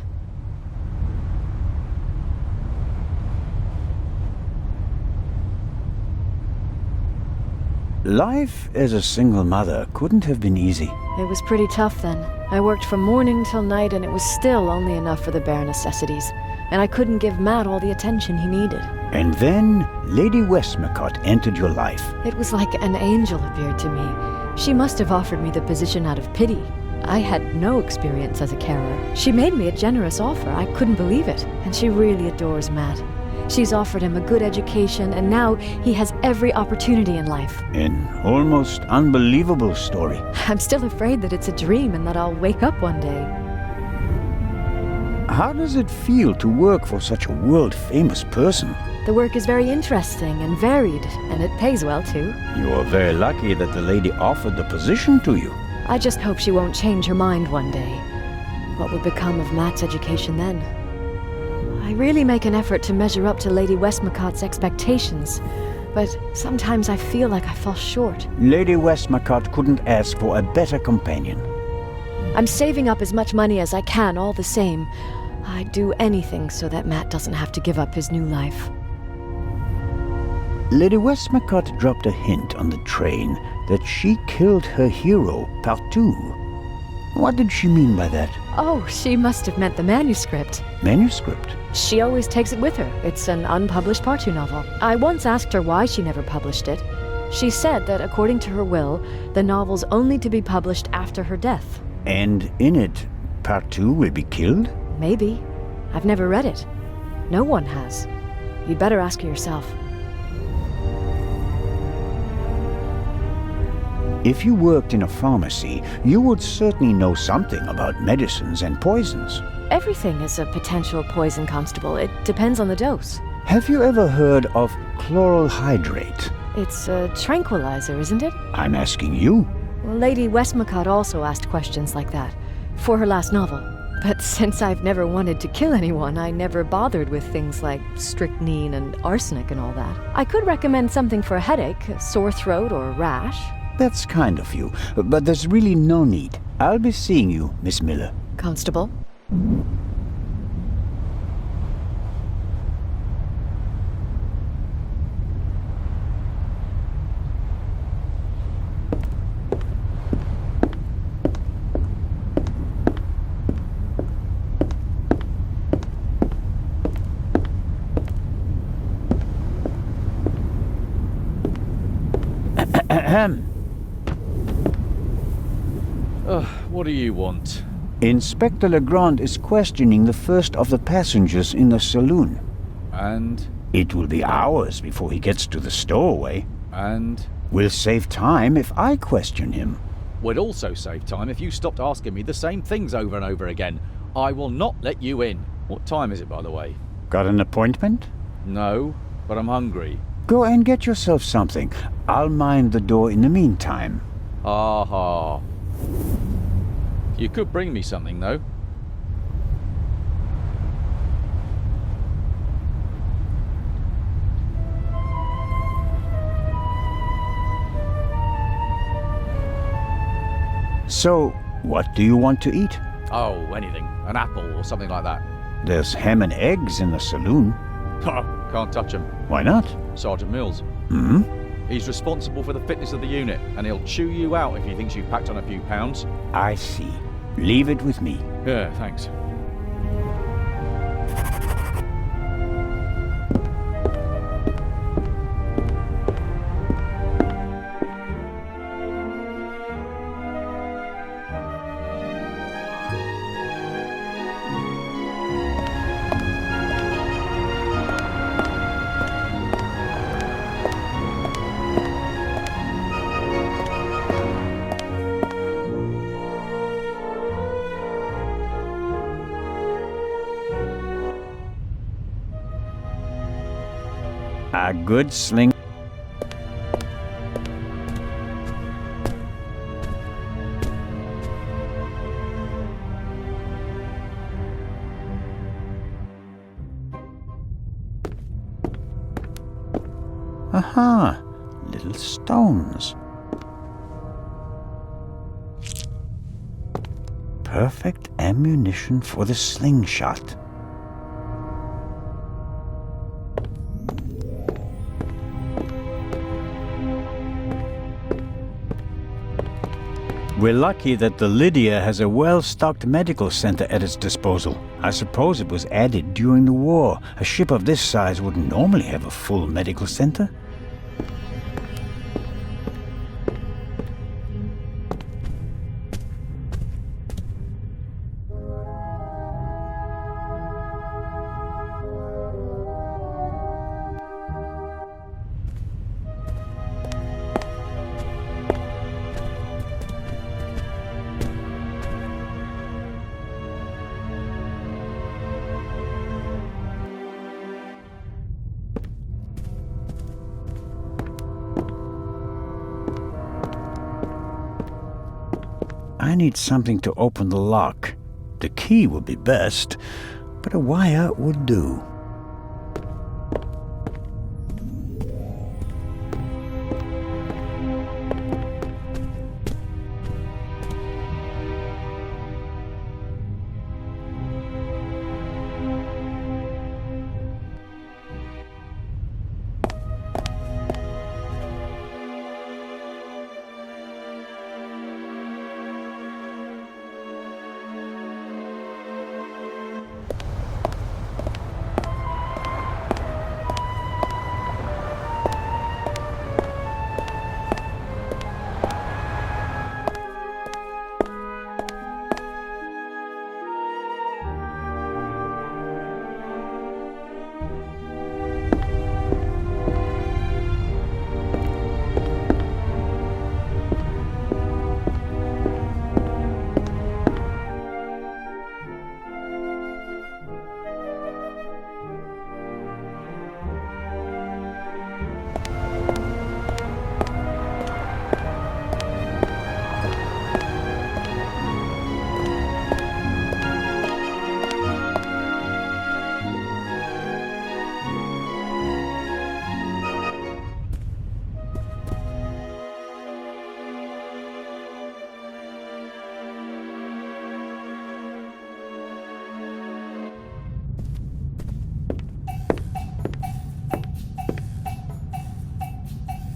Life as a single mother couldn't have been easy. It was pretty tough then. I worked from morning till night and it was still only enough for the bare necessities. And I couldn't give Matt all the attention he needed. And then Lady Westmacott entered your life. It was like an angel appeared to me. She must have offered me the position out of pity. I had no experience as a carer. She made me a generous offer. I couldn't believe it. And she really adores Matt. She's offered him a good education, and now he has every opportunity in life. An almost unbelievable story. I'm still afraid that it's a dream and that I'll wake up one day. How does it feel to work for such a world-famous person? The work is very interesting and varied, and it pays well too. You are very lucky that the lady offered the position to you. I just hope she won't change her mind one day. What would become of Matt's education then? I really make an effort to measure up to Lady Westmacott's expectations, but sometimes I feel like I fall short. Lady Westmacott couldn't ask for a better companion. I'm saving up as much money as I can all the same. I'd do anything so that Matt doesn't have to give up his new life. Lady Westmacott dropped a hint on the train that she killed her hero, Partout. What did she mean by that? Oh, she must have meant the manuscript. Manuscript? She always takes it with her. It's an unpublished Partout novel. I once asked her why she never published it. She said that according to her will, the novel's only to be published after her death. And in it, Partout will be killed? Maybe. I've never read it. No one has. You'd better ask her yourself. If you worked in a pharmacy, you would certainly know something about medicines and poisons. Everything is a potential poison, Constable. It depends on the dose. Have you ever heard of chloral hydrate? It's a tranquilizer, isn't it? I'm asking you. Well, Lady Westmacott also asked questions like that, for her last novel. But since I've never wanted to kill anyone, I never bothered with things like strychnine and arsenic and all that. I could recommend something for a headache, a sore throat, or a rash. That's kind of you, but there's really no need. I'll be seeing you, Miss Miller. Constable? Ahem. What do you want? Inspector Legrand is questioning the first of the passengers in the saloon. And? It will be hours before he gets to the stowaway. And? We'll save time if I question him. We'd also save time if you stopped asking me the same things over and over again. I will not let you in. What time is it, by the way? Got an appointment? No, but I'm hungry. Go and get yourself something. I'll mind the door in the meantime. Aha. You could bring me something, though. So, what do you want to eat? Oh, anything. An apple or something like that. There's ham and eggs in the saloon. Can't touch him. Why not? Sergeant Mills. Hmm? He's responsible for the fitness of the unit, and he'll chew you out if he thinks you've packed on a few pounds. I see. Leave it with me. Yeah, thanks. A good sling. Aha! Little stones. Perfect ammunition for the slingshot. We're lucky that the Lydia has a well-stocked medical center at its disposal. I suppose it was added during the war. A ship of this size wouldn't normally have a full medical center. I need something to open the lock. The key would be best, but a wire would do.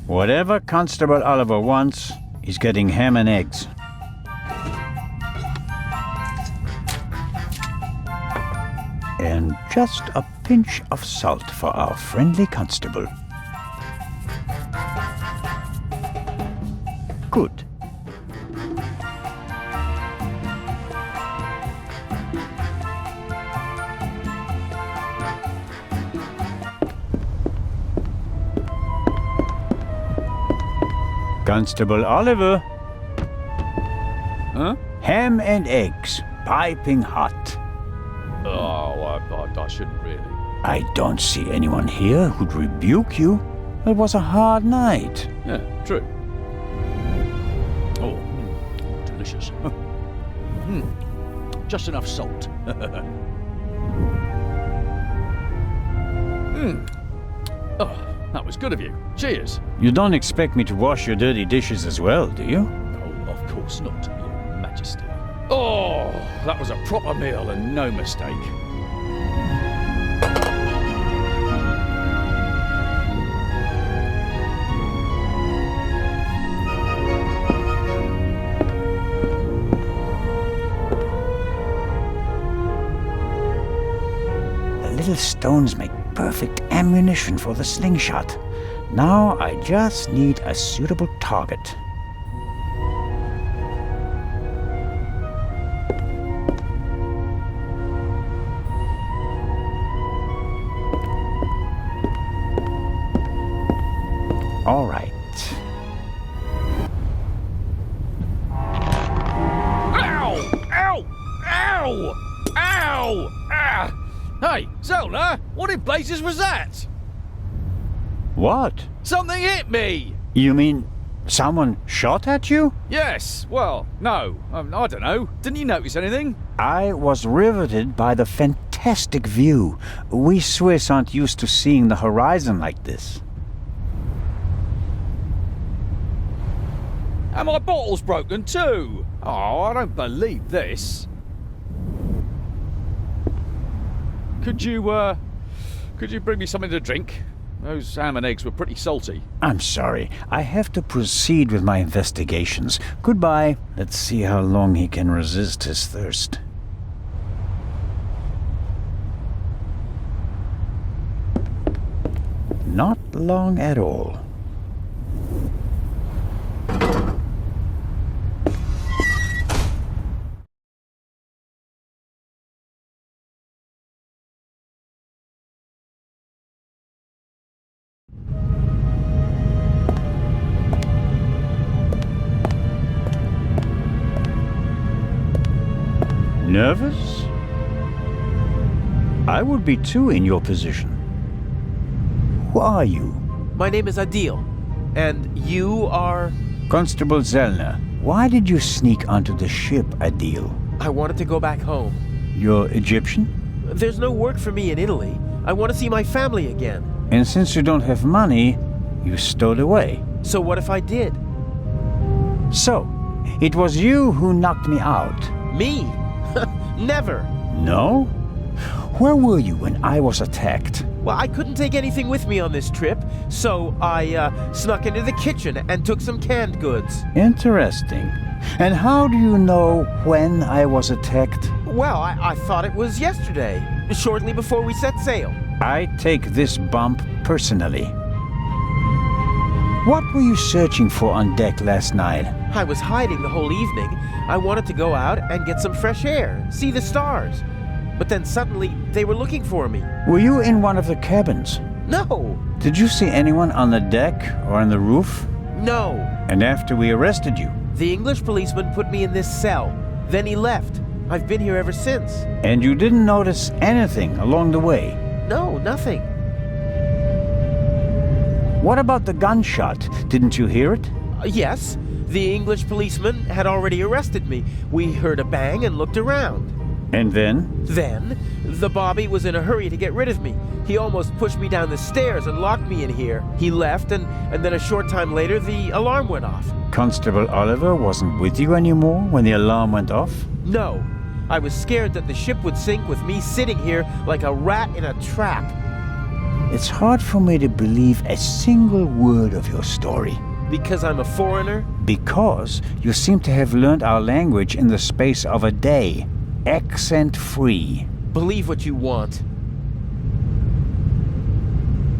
Whatever Constable Oliver wants, he's getting ham and eggs. And just a pinch of salt for our friendly constable. Good. Constable Oliver. Huh? Ham and eggs, piping hot. Oh, I shouldn't really. I don't see anyone here who'd rebuke you. It was a hard night. Yeah, true. Oh, delicious. Just enough salt. Oh, that was good of you. Cheers. You don't expect me to wash your dirty dishes as well, do you? Oh, of course not, Your Majesty. Oh, that was a proper meal and no mistake. The little stones make perfect ammunition for the slingshot. Now I just need a suitable target. All right. Ow! Ow! Ow! Ow! Ah! Hey, Zelda, what in blazes was that? What? Something hit me! You mean someone shot at you? Yes, well, no, I don't know. Didn't you notice anything? I was riveted by the fantastic view. We Swiss aren't used to seeing the horizon like this. And my bottle's broken too! Oh, I don't believe this. Could you bring me something to drink? Those ham and eggs were pretty salty. I'm sorry. I have to proceed with my investigations. Goodbye. Let's see how long he can resist his thirst. Not long at all. Nervous? I would be too in your position. Who are you? My name is Adil, and you are... Constable Zellner, Why did you sneak onto the ship, Adil? I wanted to go back home. You're Egyptian? There's no work for me in Italy. I want to see my family again. And since you don't have money, you stowed away. So what if I did? So, it was you who knocked me out. Me? Never. No? Where were you when I was attacked? Well, I couldn't take anything with me on this trip, so I snuck into the kitchen and took some canned goods. Interesting. And how do you know when I was attacked? Well, I thought it was yesterday, shortly before we set sail. I take this bump personally. What were you searching for on deck last night? I was hiding the whole evening. I wanted to go out and get some fresh air, see the stars. But then suddenly, they were looking for me. Were you in one of the cabins? No! Did you see anyone on the deck or on the roof? No! And after we arrested you? The English policeman put me in this cell. Then he left. I've been here ever since. And you didn't notice anything along the way? No, nothing. What about the gunshot? Didn't you hear it? Yes. The English policeman had already arrested me. We heard a bang and looked around. And then? Then, the Bobby was in a hurry to get rid of me. He almost pushed me down the stairs and locked me in here. He left, and then a short time later, the alarm went off. Constable Oliver wasn't with you anymore when the alarm went off? No. I was scared that the ship would sink with me sitting here like a rat in a trap. It's hard for me to believe a single word of your story. Because I'm a foreigner? Because you seem to have learned our language in the space of a day. Accent-free. Believe what you want.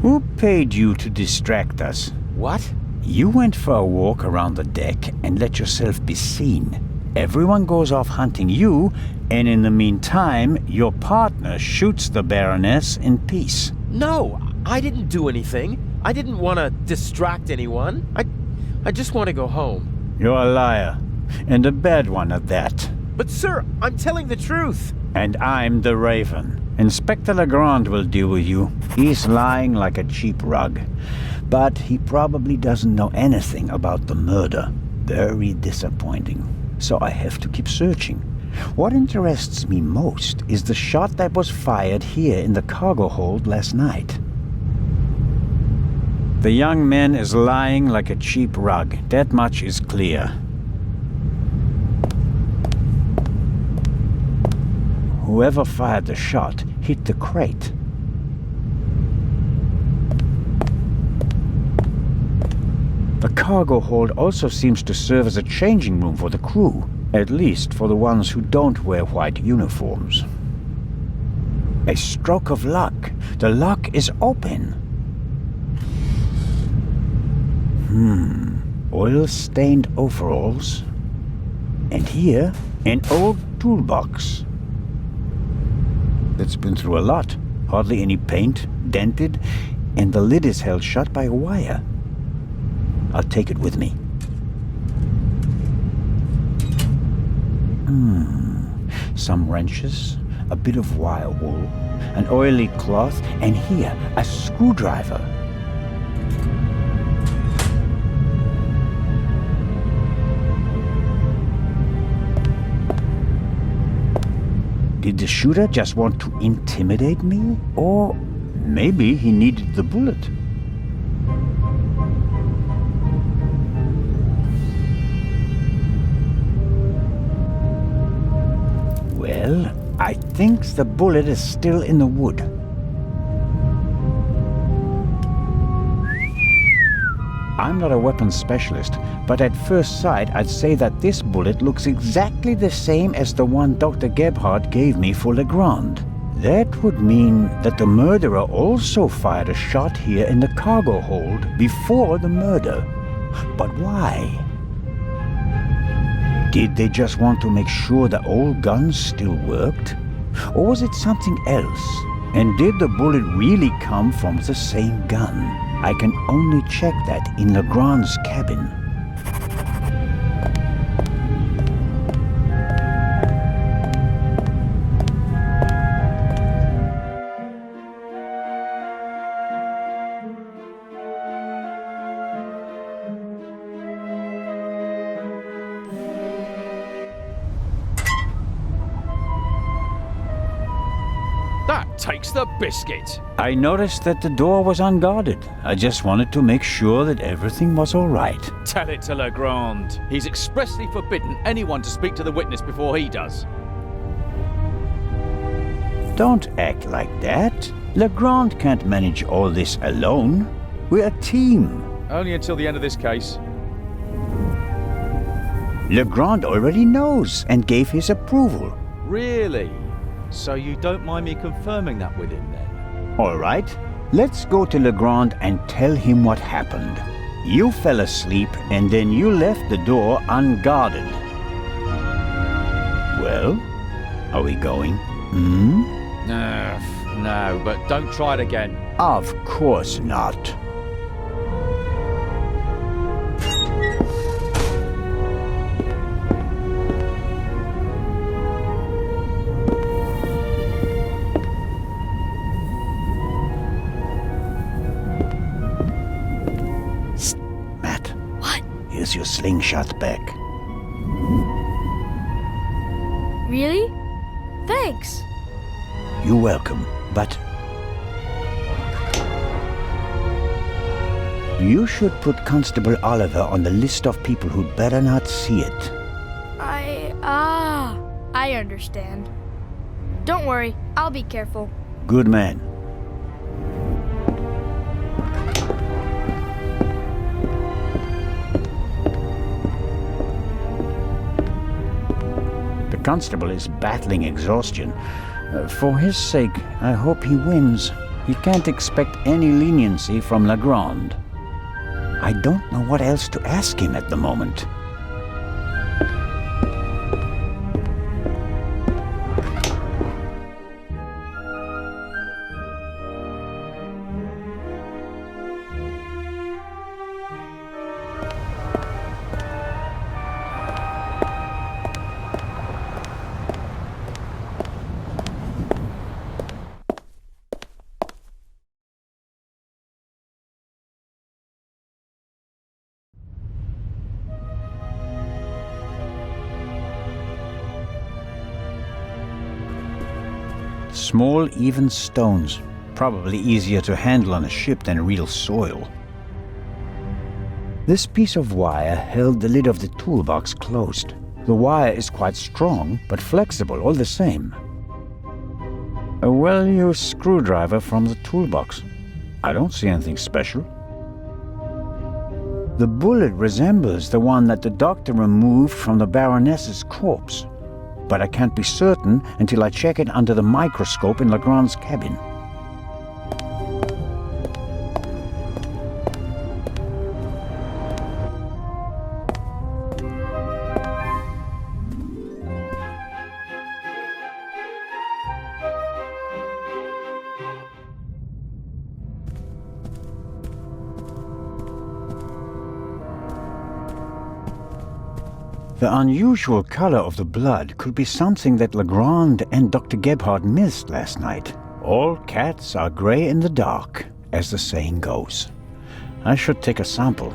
Who paid you to distract us? What? You went for a walk around the deck and let yourself be seen. Everyone goes off hunting you, and in the meantime, your partner shoots the Baroness in peace. No, I didn't do anything. I didn't want to distract anyone. I just want to go home. You're a liar, and a bad one at that. But sir, I'm telling the truth. And I'm the Raven. Inspector Legrand will deal with you. He's lying like a cheap rug. But he probably doesn't know anything about the murder. Very disappointing. So I have to keep searching. What interests me most is the shot that was fired here in the cargo hold last night. The young man is lying like a cheap rug. That much is clear. Whoever fired the shot hit the crate. The cargo hold also seems to serve as a changing room for the crew, at least for the ones who don't wear white uniforms. A stroke of luck. The lock is open. Oil-stained overalls. And here, an old toolbox. It's been through a lot. Hardly any paint, dented, and the lid is held shut by a wire. I'll take it with me. Some wrenches, a bit of wire wool, an oily cloth, and here, a screwdriver. Did the shooter just want to intimidate me? Or maybe he needed the bullet. Well, I think the bullet is still in the wood. I'm not a weapons specialist, but at first sight I'd say that this bullet looks exactly the same as the one Dr. Gebhardt gave me for Legrand. That would mean that the murderer also fired a shot here in the cargo hold before the murder. But why? Did they just want to make sure the old guns still worked? Or was it something else? And did the bullet really come from the same gun? I can only check that in Legrand's cabin. takes the biscuit. I noticed that the door was unguarded. I just wanted to make sure that everything was all right. Tell it to Legrand. He's expressly forbidden anyone to speak to the witness before he does. Don't act like that. Legrand can't manage all this alone. We're a team. Only until the end of this case. Legrand already knows and gave his approval. Really? So you don't mind me confirming that with him then? All right, let's go to Legrand and tell him what happened. You fell asleep and then you left the door unguarded. Well, are we going? No, but don't try it again. Of course not. Matt. What? Here's your slingshot back. Really? Thanks. You're welcome, but you should put Constable Oliver on the list of people who'd better not see it. I understand. Don't worry, I'll be careful. Good man. The constable is battling exhaustion. For his sake, I hope he wins. He can't expect any leniency from Legrand. I don't know what else to ask him at the moment. Small, even stones. Probably easier to handle on a ship than real soil. This piece of wire held the lid of the toolbox closed. The wire is quite strong, but flexible all the same. A well-used screwdriver from the toolbox. I don't see anything special. The bullet resembles the one that the doctor removed from the Baroness's corpse. But I can't be certain until I check it under the microscope in Legrand's cabin. The unusual color of the blood could be something that Legrand and Dr. Gebhardt missed last night. All cats are gray in the dark, as the saying goes. I should take a sample.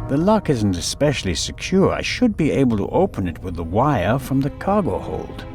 The lock isn't especially secure. I should be able to open it with the wire from the cargo hold.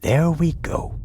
There we go.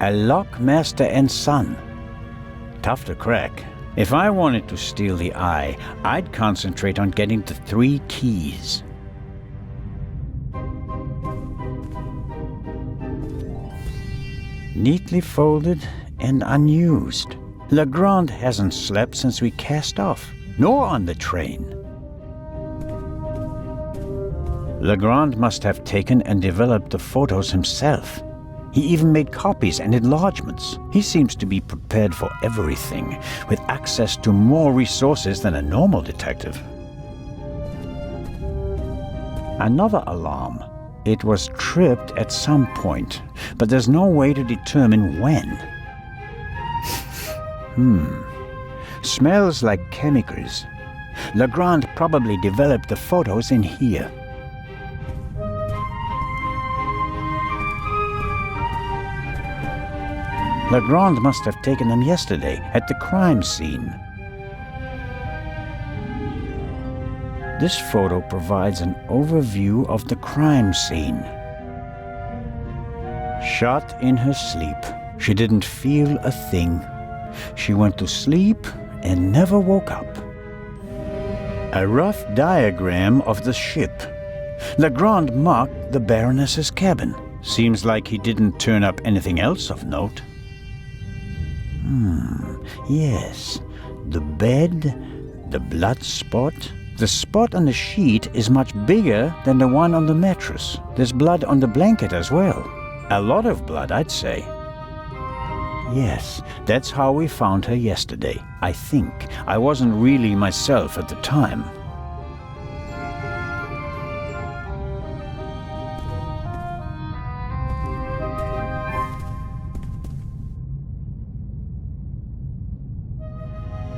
A lock master and son. Tough to crack. If I wanted to steal the eye, I'd concentrate on getting the 3 keys. Neatly folded and unused. Legrand hasn't slept since we cast off, nor on the train. Legrand must have taken and developed the photos himself. He even made copies and enlargements. He seems to be prepared for everything, with access to more resources than a normal detective. Another alarm. It was tripped at some point, but there's no way to determine when. Smells like chemicals. Legrand probably developed the photos in here. Legrand must have taken them yesterday at the crime scene. This photo provides an overview of the crime scene. Shot in her sleep. She didn't feel a thing. She went to sleep and never woke up. A rough diagram of the ship. Legrand marked the Baroness's cabin. Seems like he didn't turn up anything else of note. Yes. The bed, the blood spot. The spot on the sheet is much bigger than the one on the mattress. There's blood on the blanket as well. A lot of blood, I'd say. Yes, that's how we found her yesterday. I think. I wasn't really myself at the time.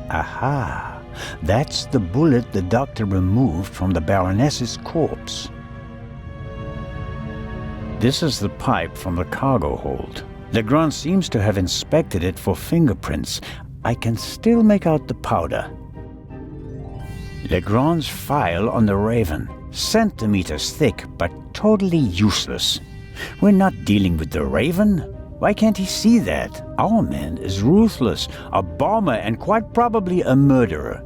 Aha! That's the bullet the doctor removed from the Baroness's corpse. This is the pipe from the cargo hold. Legrand seems to have inspected it for fingerprints. I can still make out the powder. Legrand's file on the Raven. Centimeters thick, but totally useless. We're not dealing with the Raven. Why can't he see that? Our man is ruthless, a bomber, and quite probably a murderer.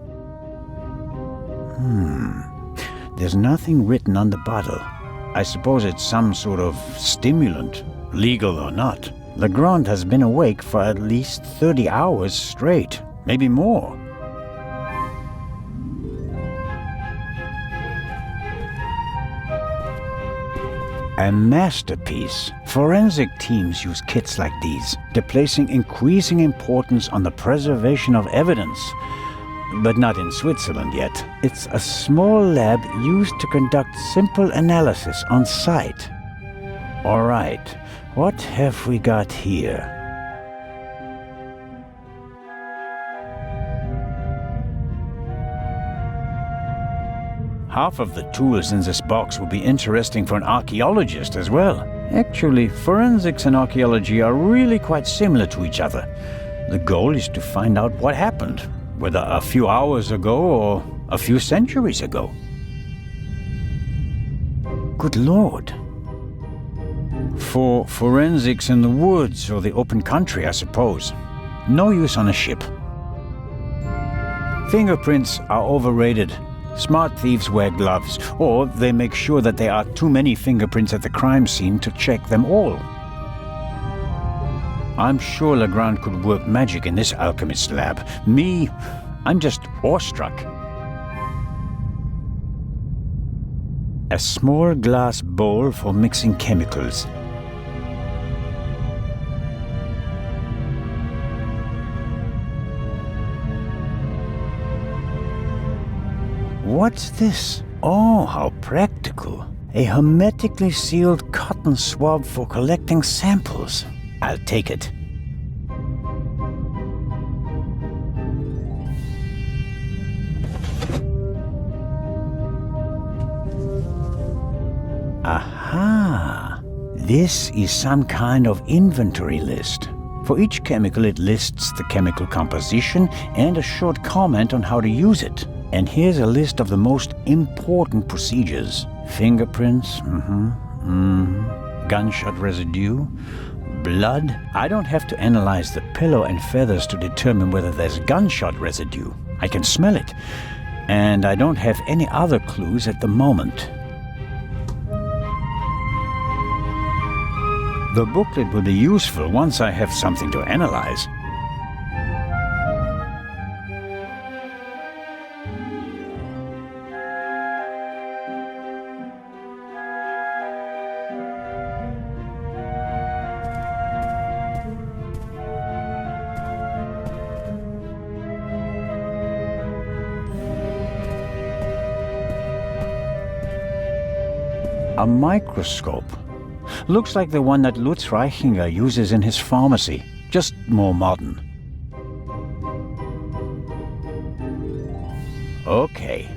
There's nothing written on the bottle. I suppose it's some sort of stimulant, legal or not. Legrand has been awake for at least 30 hours straight, maybe more. A masterpiece. Forensic teams use kits like these. They're placing increasing importance on the preservation of evidence. But not in Switzerland yet. It's a small lab used to conduct simple analysis on site. All right, what have we got here? Half of the tools in this box will be interesting for an archaeologist as well. Actually, forensics and archaeology are really quite similar to each other. The goal is to find out what happened, whether a few hours ago or a few centuries ago. Good Lord. For forensics in the woods or the open country, I suppose. No use on a ship. Fingerprints are overrated. Smart thieves wear gloves, or they make sure that there are too many fingerprints at the crime scene to check them all. I'm sure Legrand could work magic in this alchemist lab. Me, I'm just awestruck. A small glass bowl for mixing chemicals. What's this? Oh, how practical. A hermetically sealed cotton swab for collecting samples. I'll take it. Aha! This is some kind of inventory list. For each chemical, it lists the chemical composition and a short comment on how to use it. And here's a list of the most important procedures. Fingerprints, gunshot residue, blood. I don't have to analyze the pillow and feathers to determine whether there's gunshot residue. I can smell it. And I don't have any other clues at the moment. The booklet will be useful once I have something to analyze. A microscope. Looks like the one that Lutz Reichinger uses in his pharmacy, just more modern. Okay.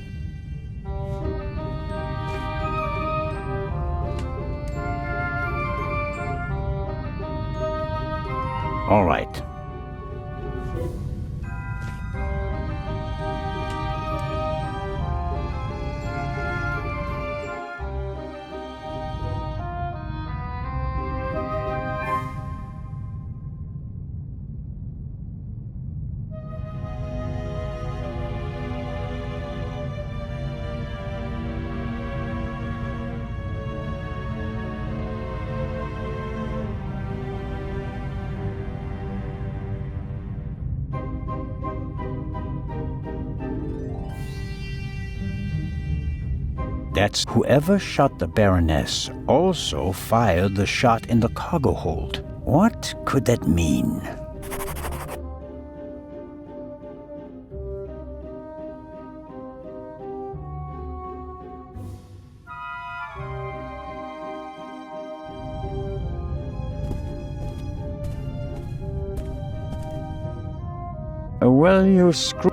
All right. That's whoever shot the Baroness also fired the shot in the cargo hold. What could that mean? Well, you screw...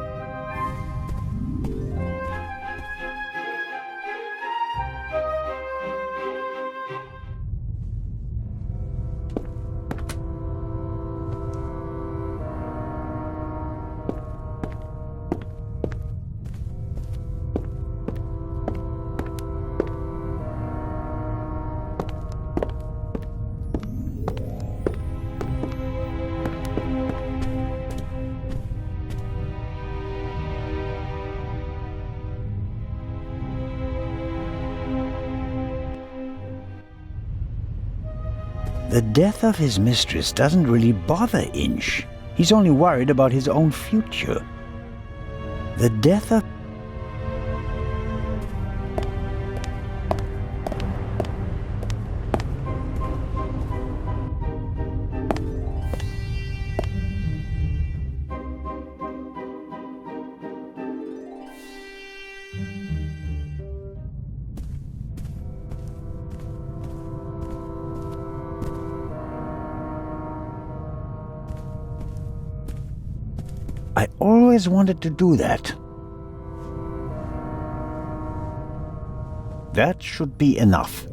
The death of his mistress doesn't really bother Inch. He's only worried about his own future. The death of... I always wanted to do that. That should be enough.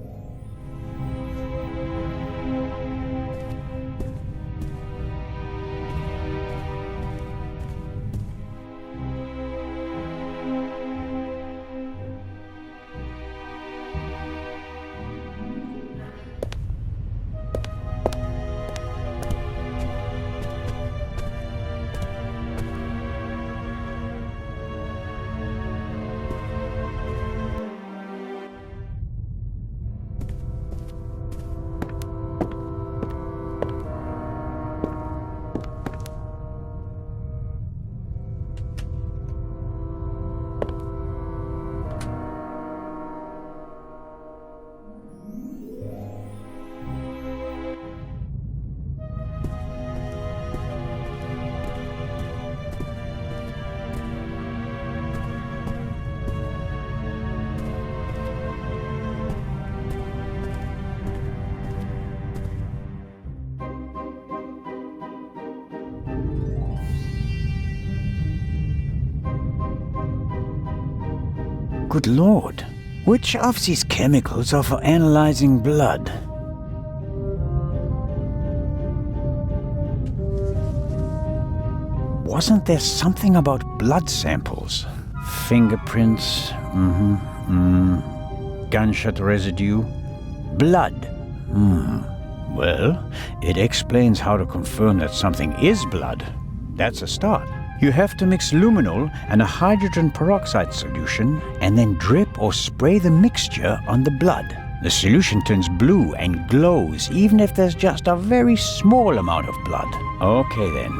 Good Lord, which of these chemicals are for analyzing blood? Wasn't there something about blood samples? Fingerprints, gunshot residue, blood. Well, it explains how to confirm that something is blood. That's a start. You have to mix luminol and a hydrogen peroxide solution and then drip or spray the mixture on the blood. The solution turns blue and glows even if there's just a very small amount of blood. Okay then,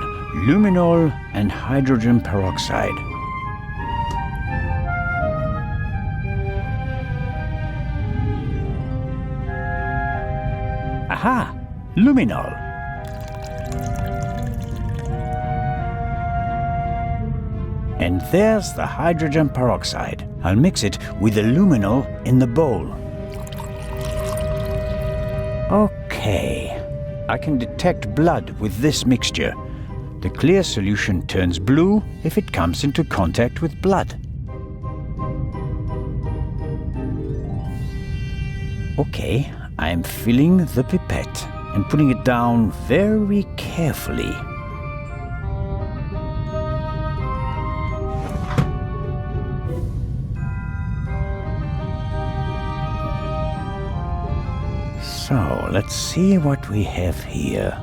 luminol and hydrogen peroxide. Aha! Luminol. And there's the hydrogen peroxide. I'll mix it with the luminol in the bowl. Okay. I can detect blood with this mixture. The clear solution turns blue if it comes into contact with blood. Okay, I'm filling the pipette and putting it down very carefully. So, let's see what we have here.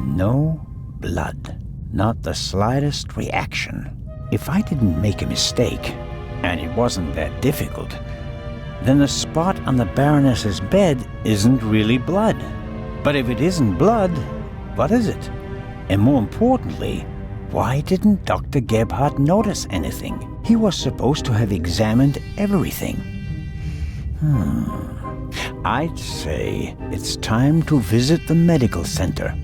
No blood. Not the slightest reaction. If I didn't make a mistake, and it wasn't that difficult, then the spot on the Baroness's bed isn't really blood. But if it isn't blood, what is it? And more importantly, why didn't Dr. Gebhardt notice anything? He was supposed to have examined everything. I'd say it's time to visit the medical center.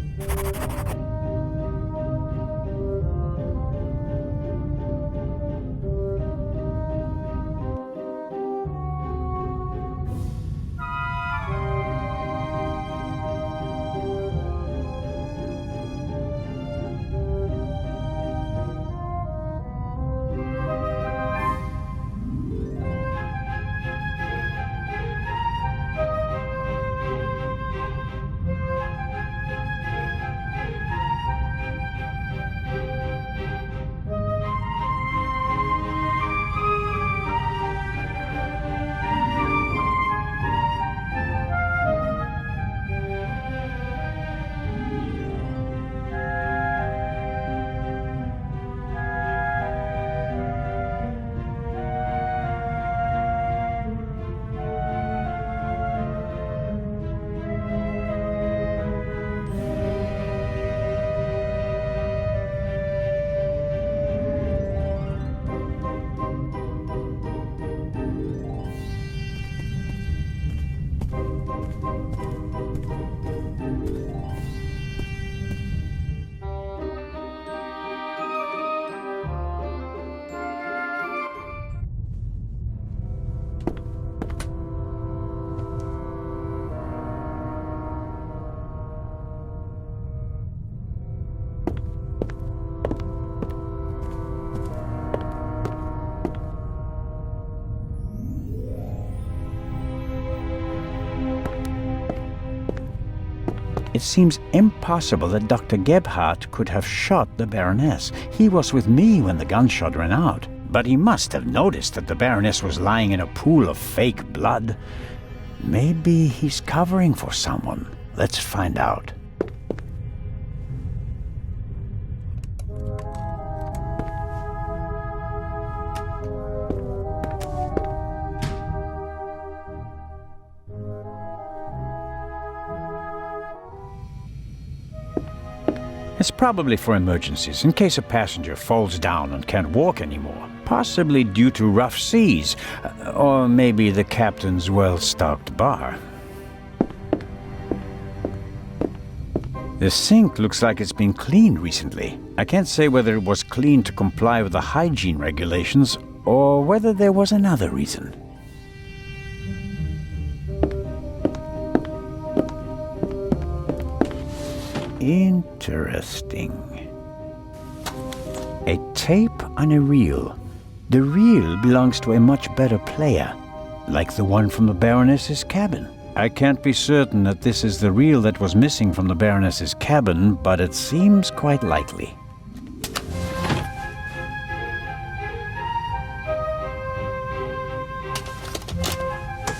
It seems impossible that Dr. Gebhardt could have shot the Baroness. He was with me when the gunshot ran out. But he must have noticed that the Baroness was lying in a pool of fake blood. Maybe he's covering for someone. Let's find out. It's probably for emergencies, in case a passenger falls down and can't walk anymore. Possibly due to rough seas, or maybe the captain's well-stocked bar. The sink looks like it's been cleaned recently. I can't say whether it was cleaned to comply with the hygiene regulations, or whether there was another reason. Interesting. A tape on a reel. The reel belongs to a much better player, like the one from the Baroness's cabin. I can't be certain that this is the reel that was missing from the Baroness's cabin, but it seems quite likely.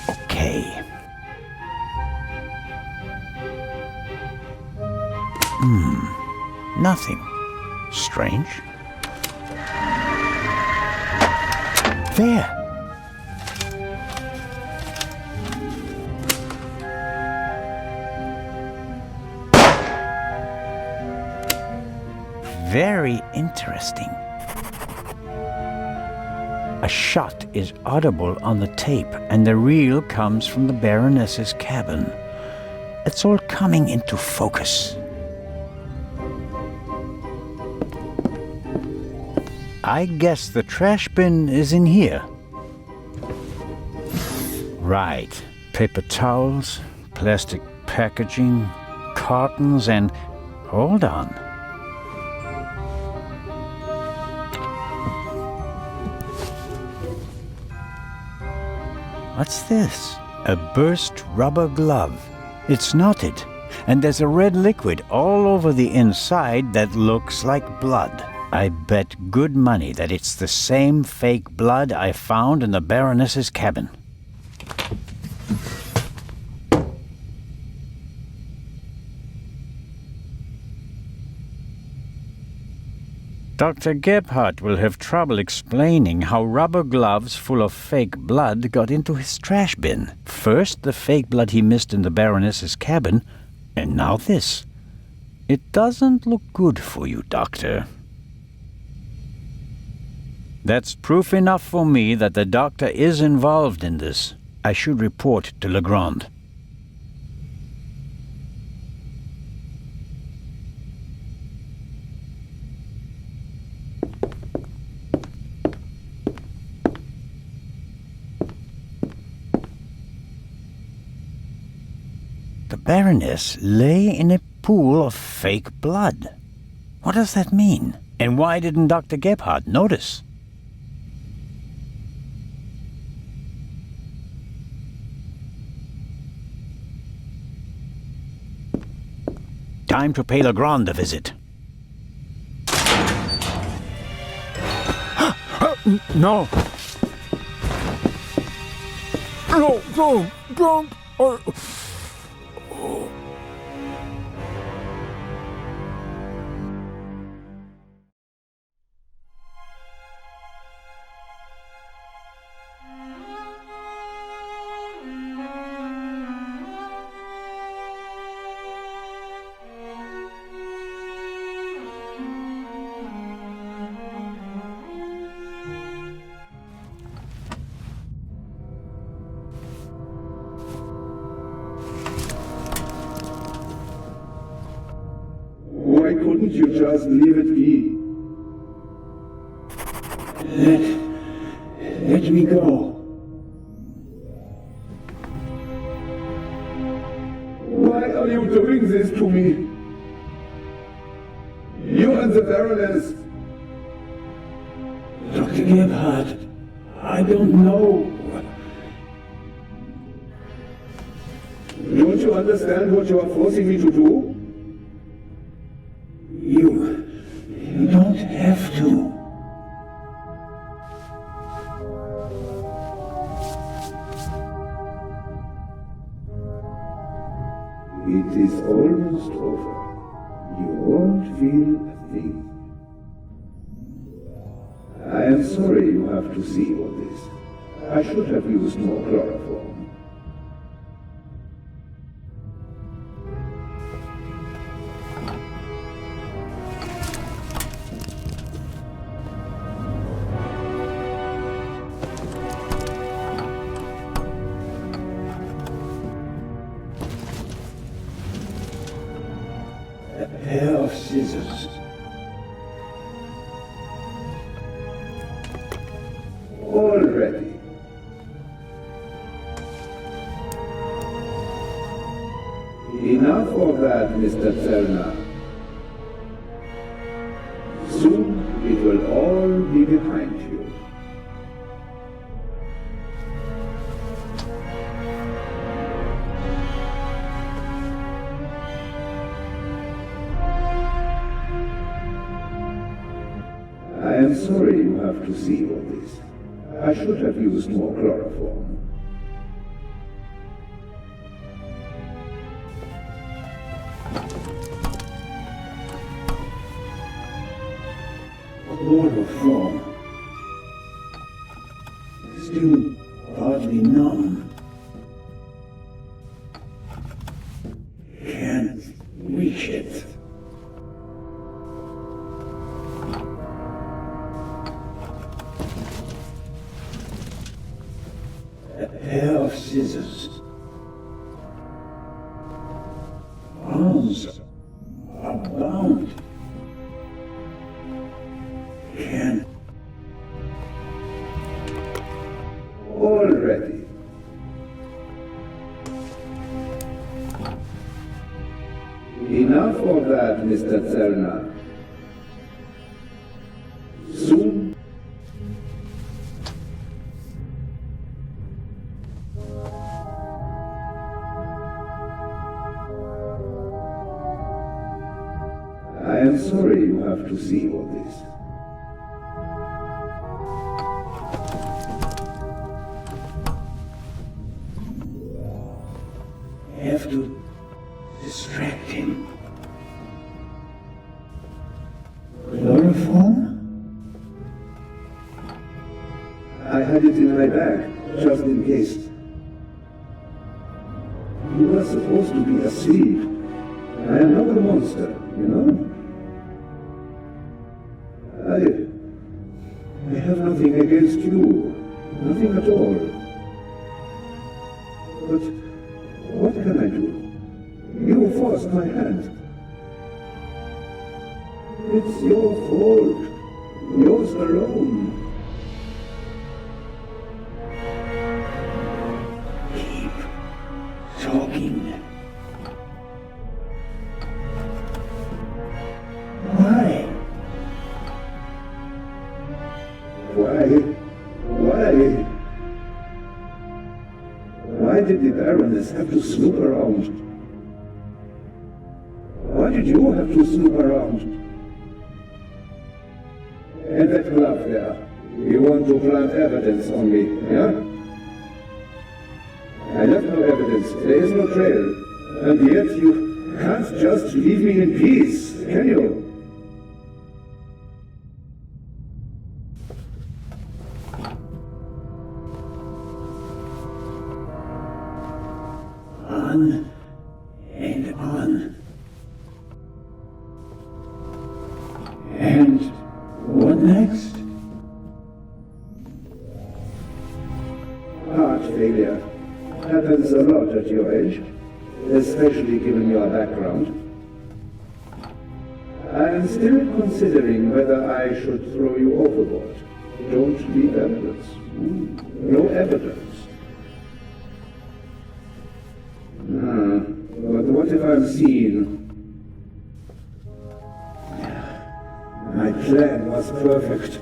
Okay. Nothing. Strange. There! Very interesting. A shot is audible on the tape, and the reel comes from the Baroness's cabin. It's all coming into focus. I guess the trash bin is in here. Right. Paper towels, plastic packaging, cartons, and... hold on. What's this? A burst rubber glove. It's knotted, and there's a red liquid all over the inside that looks like blood. I bet good money that it's the same fake blood I found in the Baroness's cabin. Dr. Gebhardt will have trouble explaining how rubber gloves full of fake blood got into his trash bin. First, the fake blood he missed in the Baroness's cabin, and now this. It doesn't look good for you, Doctor. That's proof enough for me that the doctor is involved in this. I should report to Legrand. The Baroness lay in a pool of fake blood. What does that mean? And why didn't Dr. Gebhardt notice? Time to pay Legrand a visit. No! No, no, don't! Why couldn't you just leave it be? Let me go. Why are you doing this to me? You and the Baroness. Dr. Gebhardt, I don't know. Don't you understand what you are forcing me to do? You don't have to. It is almost over. You won't feel a thing. I am sorry you have to see all this. I should have used more chloroform. A pair of scissors. All ready. Enough of that, Mr. Zellner. Soon it will all be behind you. I am sorry you have to see all this. I should have used more chloroform. Chloroform. Still partly numb. Can't reach it. A pair of scissors. Arms are bound. Can't. All ready. Enough of that, Mr. Zellner. Soon. I am sorry you have to see all this. I have to distract him. Chloroform? I had it in my bag, just in case. You were supposed to be asleep. I am not a monster, you know? I have nothing against you. Nothing at all. But what can I do? You forced my hand. It's your fault. Yours alone. Keep talking. Why? Why did the Baroness have to snoop around? Why did you have to snoop around? And that glove there, you want to plant evidence on me, yeah? I left no evidence, there is no trail, and yet you can't just leave me in peace, can you? On and on. And what next? Heart failure happens a lot at your age, especially given your background. I am still considering whether I should throw you overboard. Don't leave evidence. No evidence. But what if I'm seen? My plan was perfect.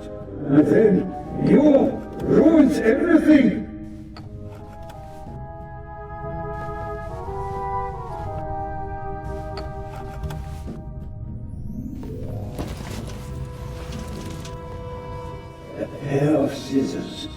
And then you ruined everything! A pair of scissors.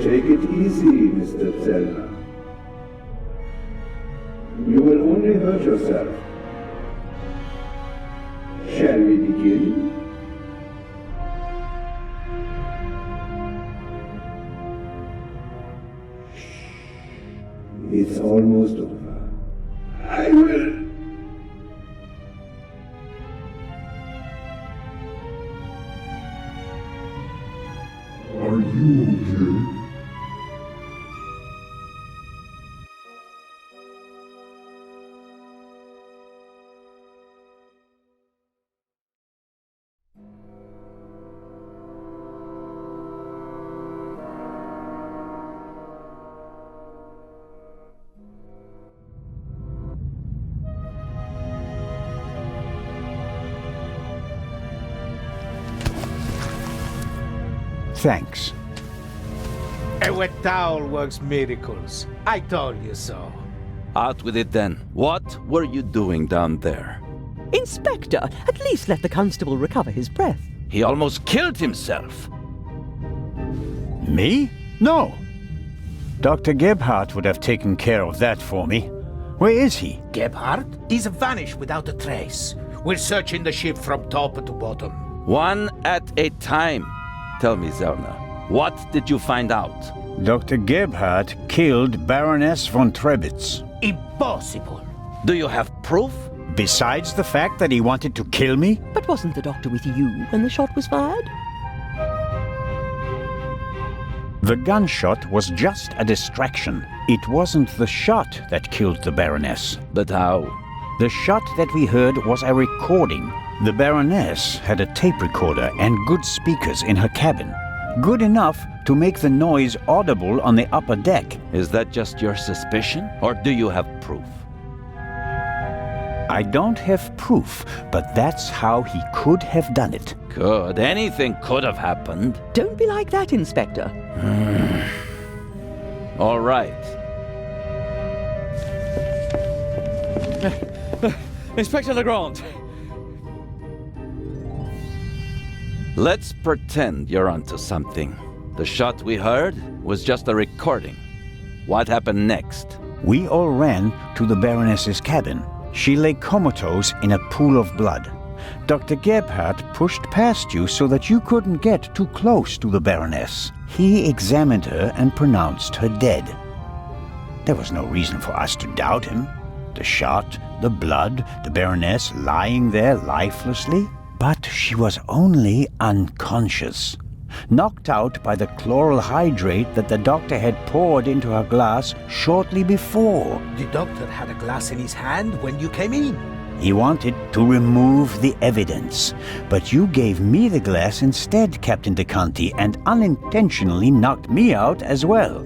Take it easy, Mr. Zellner. You will only hurt yourself. Shall we begin? It's almost over. I will... Are you okay? Thanks. A wet towel works miracles. I told you so. Out with it then. What were you doing down there? Inspector, at least let the constable recover his breath. He almost killed himself. Me? No. Dr. Gebhardt would have taken care of that for me. Where is he? Gebhardt is vanished without a trace. We're searching the ship from top to bottom. One at a time. Tell me, Zellner, what did you find out? Dr. Gebhardt killed Baroness von Trebitz. Impossible. Do you have proof? Besides the fact that he wanted to kill me? But wasn't the doctor with you when the shot was fired? The gunshot was just a distraction. It wasn't the shot that killed the Baroness. But how? The shot that we heard was a recording. The Baroness had a tape recorder and good speakers in her cabin. Good enough to make the noise audible on the upper deck. Is that just your suspicion, or do you have proof? I don't have proof, but that's how he could have done it. Could. Anything could have happened. Don't be like that, Inspector. All right. Inspector Legrand! Let's pretend you're onto something. The shot we heard was just a recording. What happened next? We all ran to the Baroness's cabin. She lay comatose in a pool of blood. Dr. Gebhardt pushed past you so that you couldn't get too close to the Baroness. He examined her and pronounced her dead. There was no reason for us to doubt him. The shot, the blood, the Baroness lying there lifelessly. But she was only unconscious, knocked out by the chloral hydrate that the doctor had poured into her glass shortly before. The doctor had a glass in his hand when you came in. He wanted to remove the evidence, but you gave me the glass instead, Captain DeConti, and unintentionally knocked me out as well.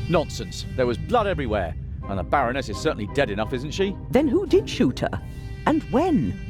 Nonsense. There was blood everywhere. And the Baroness is certainly dead enough, isn't she? Then who did shoot her? And when?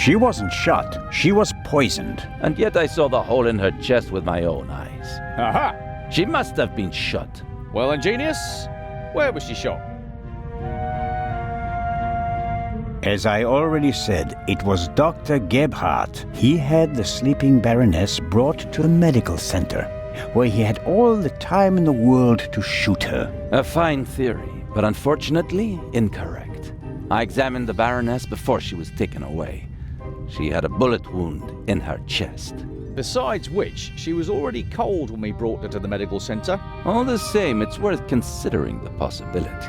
She wasn't shot, she was poisoned. And yet I saw the hole in her chest with my own eyes. Aha! She must have been shot. Well, ingenious. Where was she shot? As I already said, it was Dr. Gebhardt. He had the sleeping Baroness brought to the medical center, where he had all the time in the world to shoot her. A fine theory, but unfortunately incorrect. I examined the Baroness before she was taken away. She had a bullet wound in her chest. Besides which, she was already cold when we brought her to the medical center. All the same, it's worth considering the possibility.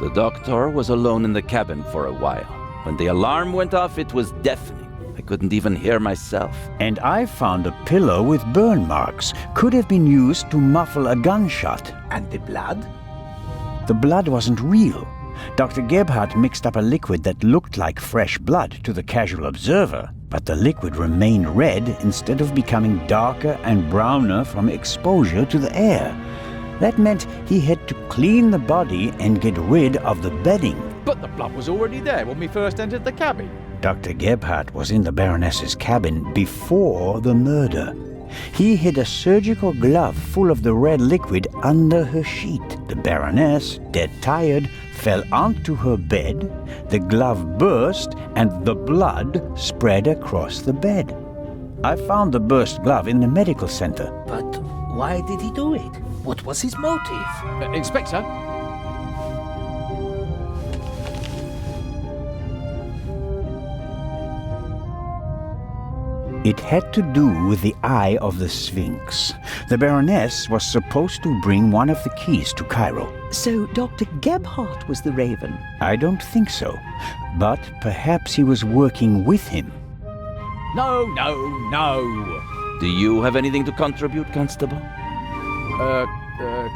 The doctor was alone in the cabin for a while. When the alarm went off, it was deafening. I couldn't even hear myself. And I found a pillow with burn marks. Could have been used to muffle a gunshot. And the blood? The blood wasn't real. Dr. Gebhardt mixed up a liquid that looked like fresh blood to the casual observer, but the liquid remained red instead of becoming darker and browner from exposure to the air. That meant he had to clean the body and get rid of the bedding. But the blood was already there when we first entered the cabin. Dr. Gebhardt was in the Baroness's cabin before the murder. He hid a surgical glove full of the red liquid under her sheet. The Baroness, dead tired, fell onto her bed, the glove burst, and the blood spread across the bed. I found the burst glove in the medical center. But why did he do it? What was his motive? Inspector? It had to do with the Eye of the Sphinx. The Baroness was supposed to bring one of the keys to Cairo. So Dr. Gebhardt was the Raven? I don't think so, but perhaps he was working with him. No, no, no. Do you have anything to contribute, Constable?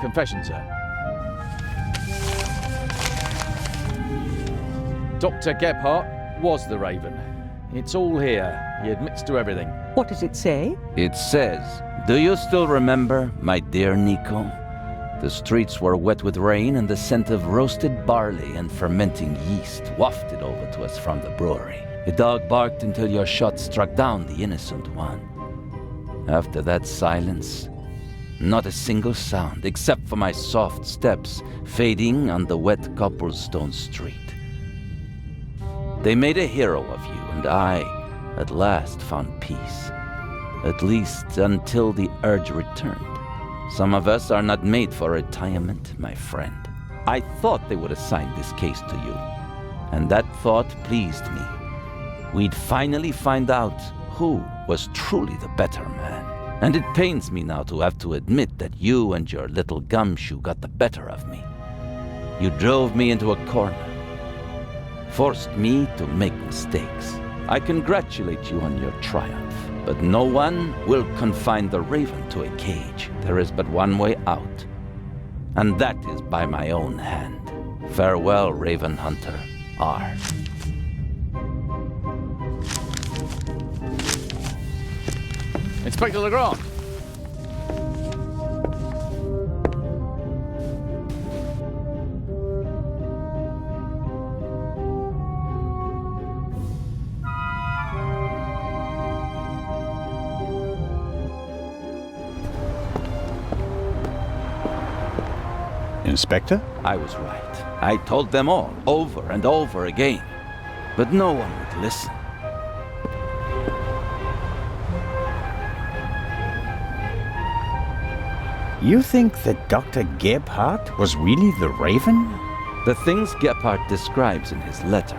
Confession, sir. Dr. Gebhardt was the Raven. It's all here. He admits to everything. What does it say? It says, "Do you still remember, my dear Nico? The streets were wet with rain and the scent of roasted barley and fermenting yeast wafted over to us from the brewery. A dog barked until your shot struck down the innocent one. After that silence, not a single sound except for my soft steps fading on the wet cobblestone street. They made a hero of you, and I, at last, found peace. At least until the urge returned. Some of us are not made for retirement, my friend. I thought they would assign this case to you, and that thought pleased me. We'd finally find out who was truly the better man. And it pains me now to have to admit that you and your little gumshoe got the better of me. You drove me into a corner, forced me to make mistakes. I congratulate you on your triumph, but no one will confine the Raven to a cage. There is but one way out, and that is by my own hand. Farewell, Raven Hunter. R. Inspector Legrand. Inspector? I was right. I told them all, over and over again. But no one would listen. You think that Dr. Gebhardt was really the Raven? The things Gebhardt describes in his letter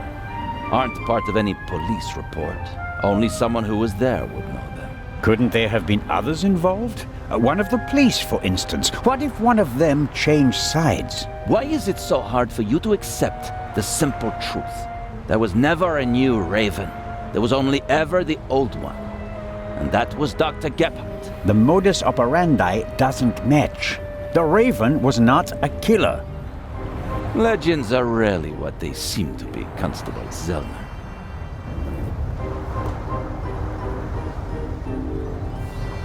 aren't part of any police report. Only someone who was there would know them. Couldn't there have been others involved? One of the police, for instance. What if one of them changed sides? Why is it so hard for you to accept the simple truth? There was never a new Raven. There was only ever the old one. And that was Dr. Gebhardt. The modus operandi doesn't match. The Raven was not a killer. Legends are rarely what they seem to be, Constable Zellner.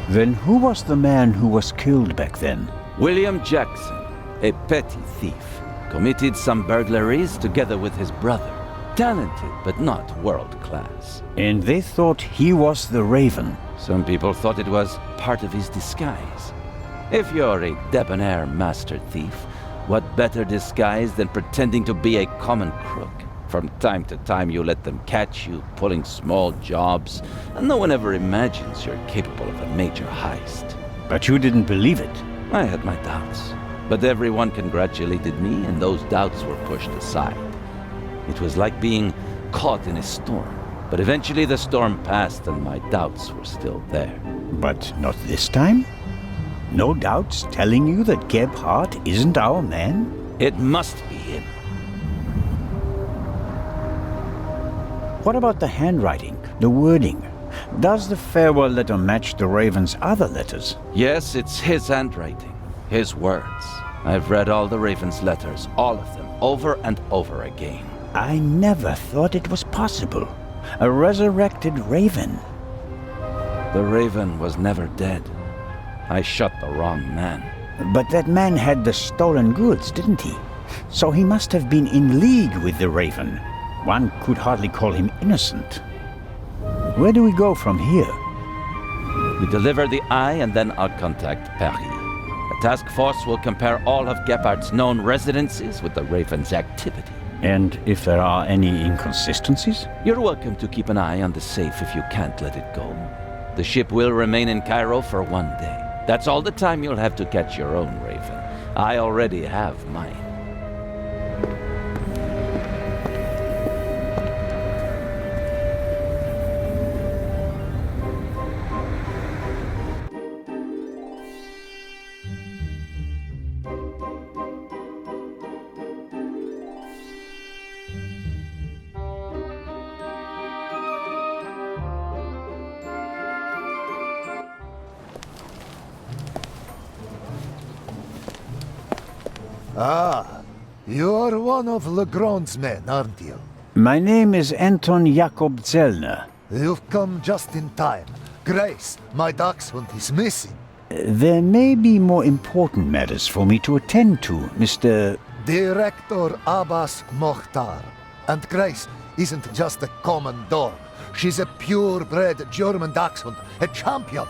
Then who was the man who was killed back then? William Jackson, a petty thief, committed some burglaries together with his brother. Talented, but not world-class. And they thought he was the Raven. Some people thought it was part of his disguise. If you're a debonair master thief, what better disguise than pretending to be a common crook? From time to time you let them catch you pulling small jobs, and no one ever imagines you're capable of a major heist. But you didn't believe it. I had my doubts, but everyone congratulated me and those doubts were pushed aside. It was like being caught in a storm, but eventually the storm passed and my doubts were still there. But not this time? No doubts telling you that Gebhardt isn't our man? It must be him. What about the handwriting, the wording? Does the farewell letter match the Raven's other letters? Yes, it's his handwriting, his words. I've read all the Raven's letters, all of them, over and over again. I never thought it was possible. A resurrected Raven. The Raven was never dead. I shot the wrong man. But that man had the stolen goods, didn't he? So he must have been in league with the Raven. One could hardly call him innocent. Where do we go from here? We deliver the eye and then I'll contact Paris. A task force will compare all of Gebhardt's known residences with the Raven's activity. And if there are any inconsistencies? You're welcome to keep an eye on the safe if you can't let it go. The ship will remain in Cairo for 1 day. That's all the time you'll have to catch your own Raven. I already have mine. Ah, you're one of Legrand's men, aren't you? My name is Anton Jakob Zellner. You've come just in time. Grace, my dachshund, is missing. There may be more important matters for me to attend to, Mr. Director Abbas Mokhtar. And Grace isn't just a common dog. She's a purebred German dachshund, a champion.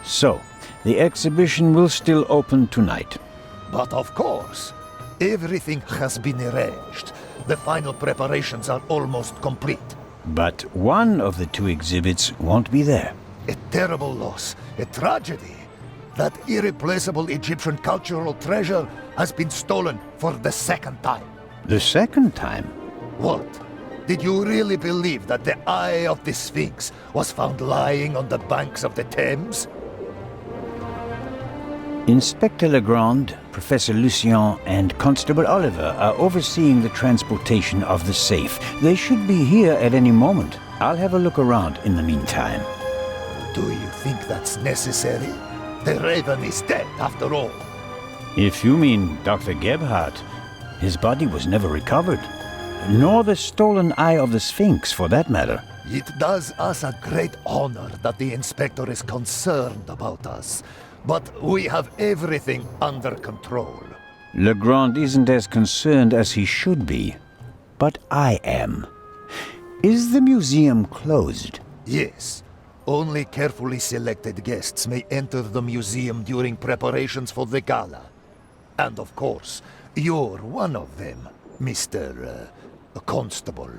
So, the exhibition will still open tonight. But of course, everything has been arranged. The final preparations are almost complete. But one of the two exhibits won't be there. A terrible loss, a tragedy. That irreplaceable Egyptian cultural treasure has been stolen for the second time. The second time? What? Did you really believe that the Eye of the Sphinx was found lying on the banks of the Thames? Inspector Legrand, Professor Lucien, and Constable Oliver are overseeing the transportation of the safe. They should be here at any moment. I'll have a look around in the meantime. Do you think that's necessary? The Raven is dead, after all. If you mean Dr. Gebhardt, his body was never recovered. Nor the stolen eye of the Sphinx, for that matter. It does us a great honor that the Inspector is concerned about us. But we have everything under control. Legrand isn't as concerned as he should be. But I am. Is the museum closed? Yes. Only carefully selected guests may enter the museum during preparations for the gala. And of course, you're one of them, Mr. Constable.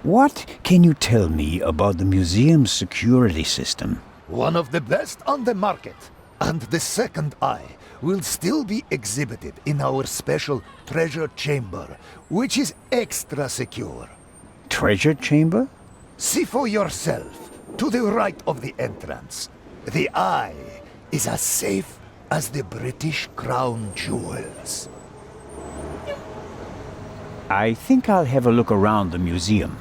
What can you tell me about the museum's security system? One of the best on the market. And the second eye will still be exhibited in our special treasure chamber, which is extra secure. Treasure chamber? See for yourself, to the right of the entrance. The eye is as safe as the British crown jewels. I think I'll have a look around the museum.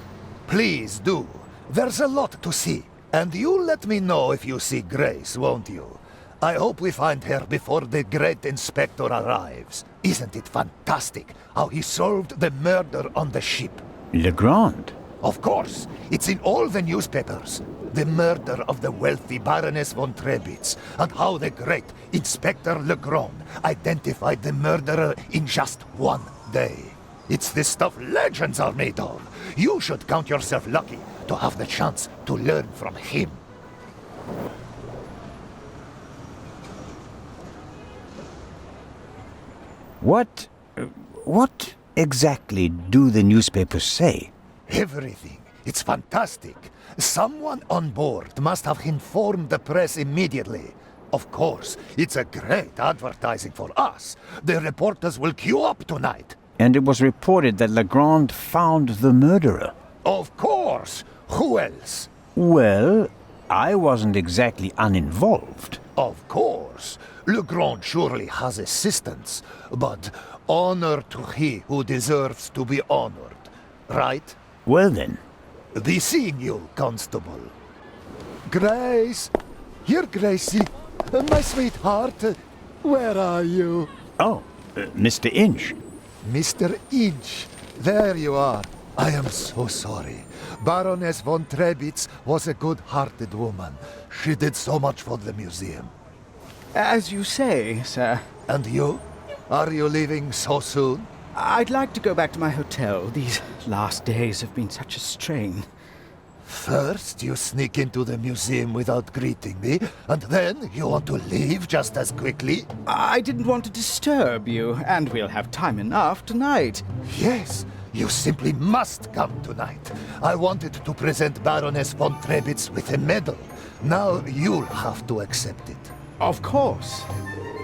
Please do. There's a lot to see. And you'll let me know if you see Grace, won't you? I hope we find her before the great inspector arrives. Isn't it fantastic how he solved the murder on the ship? Legrand? Of course. It's in all the newspapers. The murder of the wealthy Baroness von Trebitz, and how the great Inspector Legrand identified the murderer in just one day. It's the stuff legends are made of. You should count yourself lucky to have the chance to learn from him. What exactly do the newspapers say? Everything. It's fantastic. Someone on board must have informed the press immediately. Of course, it's a great advertising for us. The reporters will queue up tonight. And it was reported that Legrand found the murderer. Of course! Who else? Well, I wasn't exactly uninvolved. Of course. Legrand surely has assistants, but honor to he who deserves to be honored, right? Well then. Be seeing you, Constable. Grace! Here, Gracie. My sweetheart. Where are you? Oh, Mr. Inch. Mr. Inch. There you are. I am so sorry. Baroness von Trebitz was a good-hearted woman. She did so much for the museum. As you say, sir. And you? Are you leaving so soon? I'd like to go back to my hotel. These last days have been such a strain. First, you sneak into the museum without greeting me, and then you want to leave just as quickly? I didn't want to disturb you, and we'll have time enough tonight. Yes, you simply must come tonight. I wanted to present Baroness von Trebitz with a medal. Now you'll have to accept it. Of course.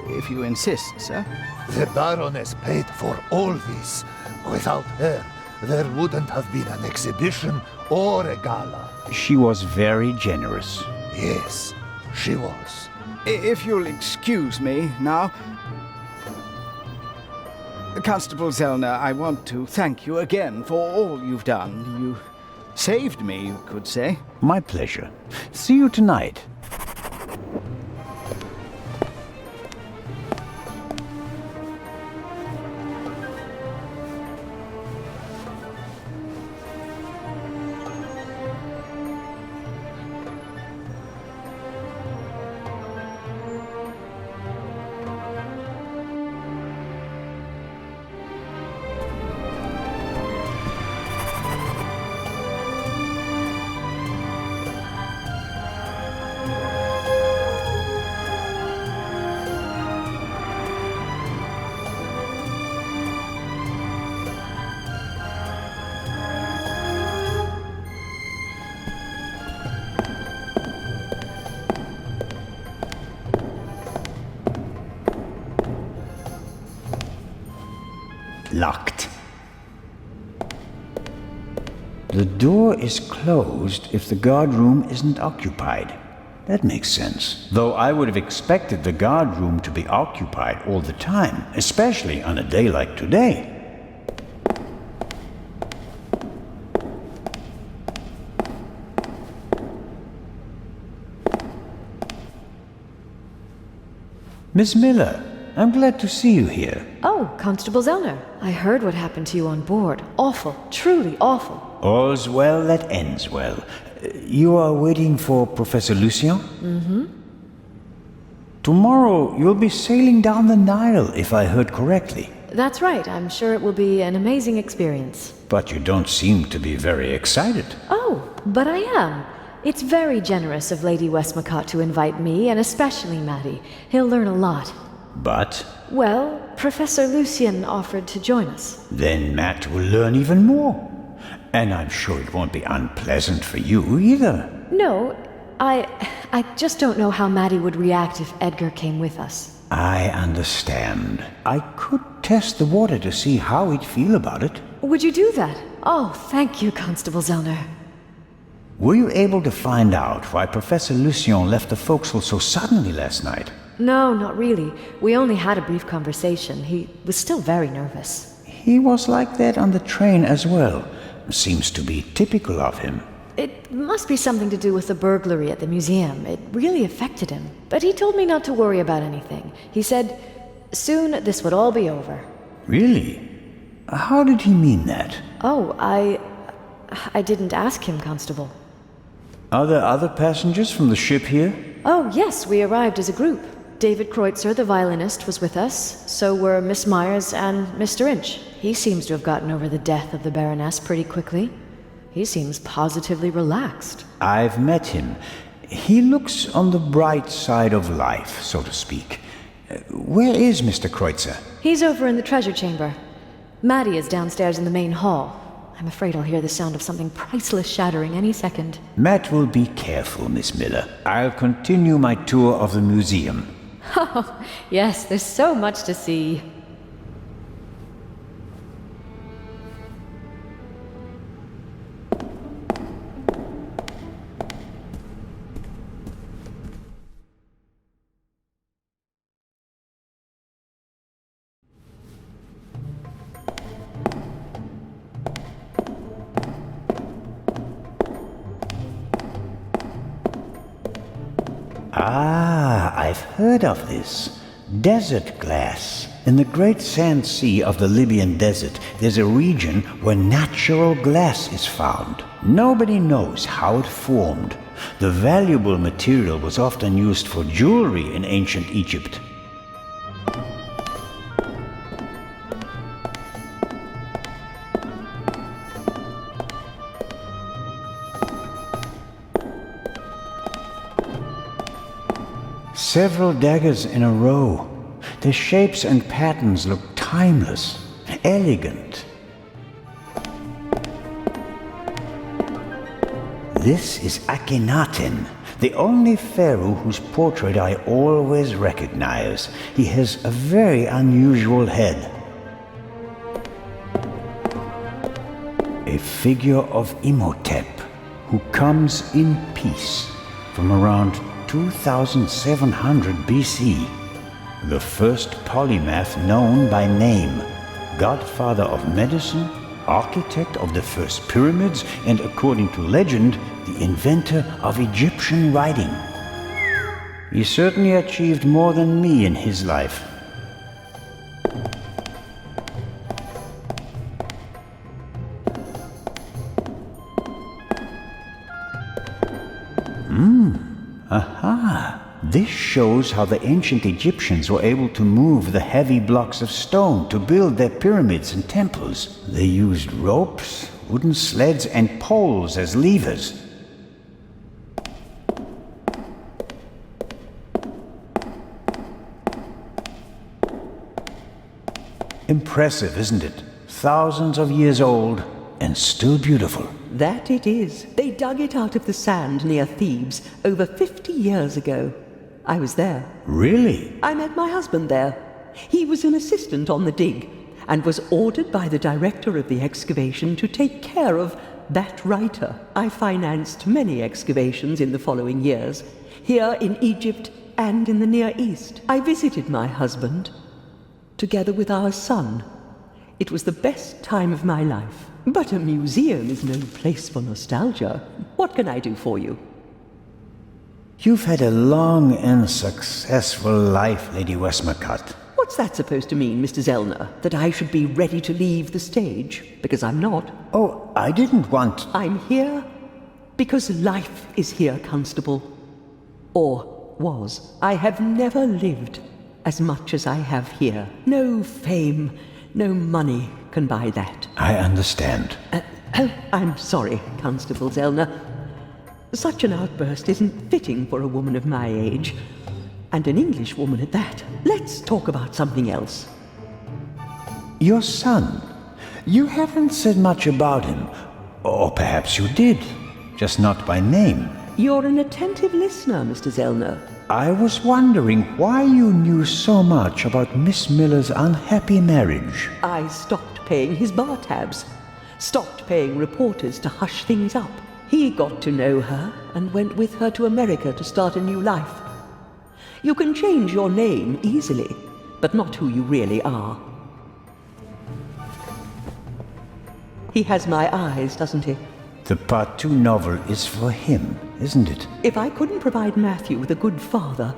If you insist, sir. The Baroness paid for all this. Without her, there wouldn't have been an exhibition or a gala. She was very generous. Yes, she was. If you'll excuse me now. Constable Zellner, I want to thank you again for all you've done. You saved me, you could say. My pleasure. See you tonight. Locked. The door is closed if the guard room isn't occupied. That makes sense. Though I would have expected the guard room to be occupied all the time, especially on a day like today. Miss Miller, I'm glad to see you here. Oh, Constable Zellner. I heard what happened to you on board. Awful. Truly awful. All's well that ends well. You are waiting for Professor Lucien? Mm-hmm. Tomorrow you'll be sailing down the Nile, if I heard correctly. That's right. I'm sure it will be an amazing experience. But you don't seem to be very excited. Oh, but I am. It's very generous of Lady Westmacott to invite me, and especially Matty. He'll learn a lot. But? Well, Professor Lucien offered to join us. Then Matt will learn even more. And I'm sure it won't be unpleasant for you either. No, I just don't know how Matty would react if Edgar came with us. I understand. I could test the water to see how he'd feel about it. Would you do that? Oh, thank you, Constable Zellner. Were you able to find out why Professor Lucien left the forecastle so suddenly last night? No, not really. We only had a brief conversation. He was still very nervous. He was like that on the train as well. Seems to be typical of him. It must be something to do with the burglary at the museum. It really affected him. But he told me not to worry about anything. He said, soon this would all be over. Really? How did he mean that? Oh, I didn't ask him, Constable. Are there other passengers from the ship here? Oh, yes, we arrived as a group. David Kreutzer, the violinist, was with us. So were Miss Myers and Mr. Inch. He seems to have gotten over the death of the Baroness pretty quickly. He seems positively relaxed. I've met him. He looks on the bright side of life, so to speak. Where is Mr. Kreutzer? He's over in the treasure chamber. Maddie is downstairs in the main hall. I'm afraid I'll hear the sound of something priceless shattering any second. Matt will be careful, Miss Miller. I'll continue my tour of the museum. Oh, yes, there's so much to see. Ah, I've heard of this. Desert glass. In the great sand sea of the Libyan desert, there's a region where natural glass is found. Nobody knows how it formed. The valuable material was often used for jewelry in ancient Egypt. Several daggers in a row. Their shapes and patterns look timeless, elegant. This is Akhenaten, the only pharaoh whose portrait I always recognize. He has a very unusual head. A figure of Imhotep, who comes in peace from around 2700 BC. The first polymath known by name, godfather of medicine, architect of the first pyramids, and according to legend, the inventor of Egyptian writing. He certainly achieved more than me in his life. Aha! This shows how the ancient Egyptians were able to move the heavy blocks of stone to build their pyramids and temples. They used ropes, wooden sleds, and poles as levers. Impressive, isn't it? Thousands of years old and still beautiful. That it is. They dug it out of the sand near Thebes over 50 years ago. I was there. Really? I met my husband there. He was an assistant on the dig and was ordered by the director of the excavation to take care of that writer. I financed many excavations in the following years. here in Egypt and in the Near East. I visited my husband, together with our son. It was the best time of my life. But a museum is no place for nostalgia. What can I do for you? You've had a long and successful life, Lady Westmacott. What's that supposed to mean, Mr. Zellner? That I should be ready to leave the stage? Because I'm not. Oh, I didn't want... I'm here because life is here, Constable. Or was. I have never lived as much as I have here. No fame, no money can buy that. I understand. I'm sorry, Constable Zellner. Such an outburst isn't fitting for a woman of my age. And an English woman at that. Let's talk about something else. Your son. You haven't said much about him. Or perhaps you did. Just not by name. You're an attentive listener, Mr. Zellner. I was wondering why you knew so much about Miss Miller's unhappy marriage. I stopped paying his bar tabs. Stopped paying reporters to hush things up. He got to know her and went with her to America to start a new life. You can change your name easily, but not who you really are. He has my eyes, doesn't he? The Part 2 novel is for him, isn't it? If I couldn't provide Matthew with a good father,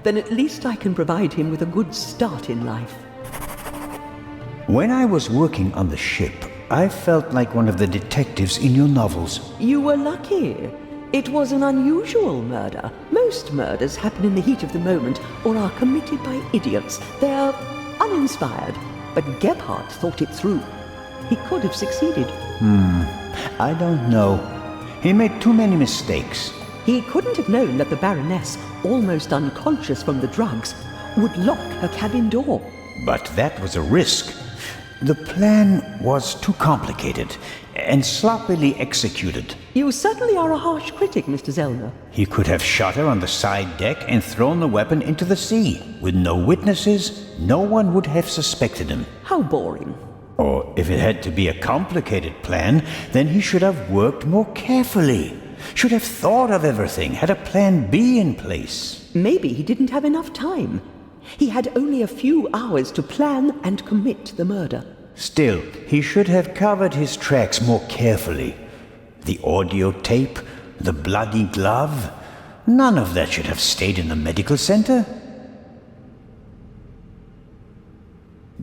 then at least I can provide him with a good start in life. When I was working on the ship, I felt like one of the detectives in your novels. You were lucky. It was an unusual murder. Most murders happen in the heat of the moment or are committed by idiots. They're uninspired. But Gebhardt thought it through. He could have succeeded. I don't know. He made too many mistakes. He couldn't have known that the Baroness, almost unconscious from the drugs, would lock her cabin door. But that was a risk. The plan was too complicated and sloppily executed. You certainly are a harsh critic, Mr. Zellner. He could have shot her on the side deck and thrown the weapon into the sea. With no witnesses, no one would have suspected him. How boring. Or if it had to be a complicated plan, then he should have worked more carefully. Should have thought of everything, had a plan B in place. Maybe he didn't have enough time. He had only a few hours to plan and commit the murder. Still, he should have covered his tracks more carefully. The audio tape, the bloody glove, none of that should have stayed in the medical center.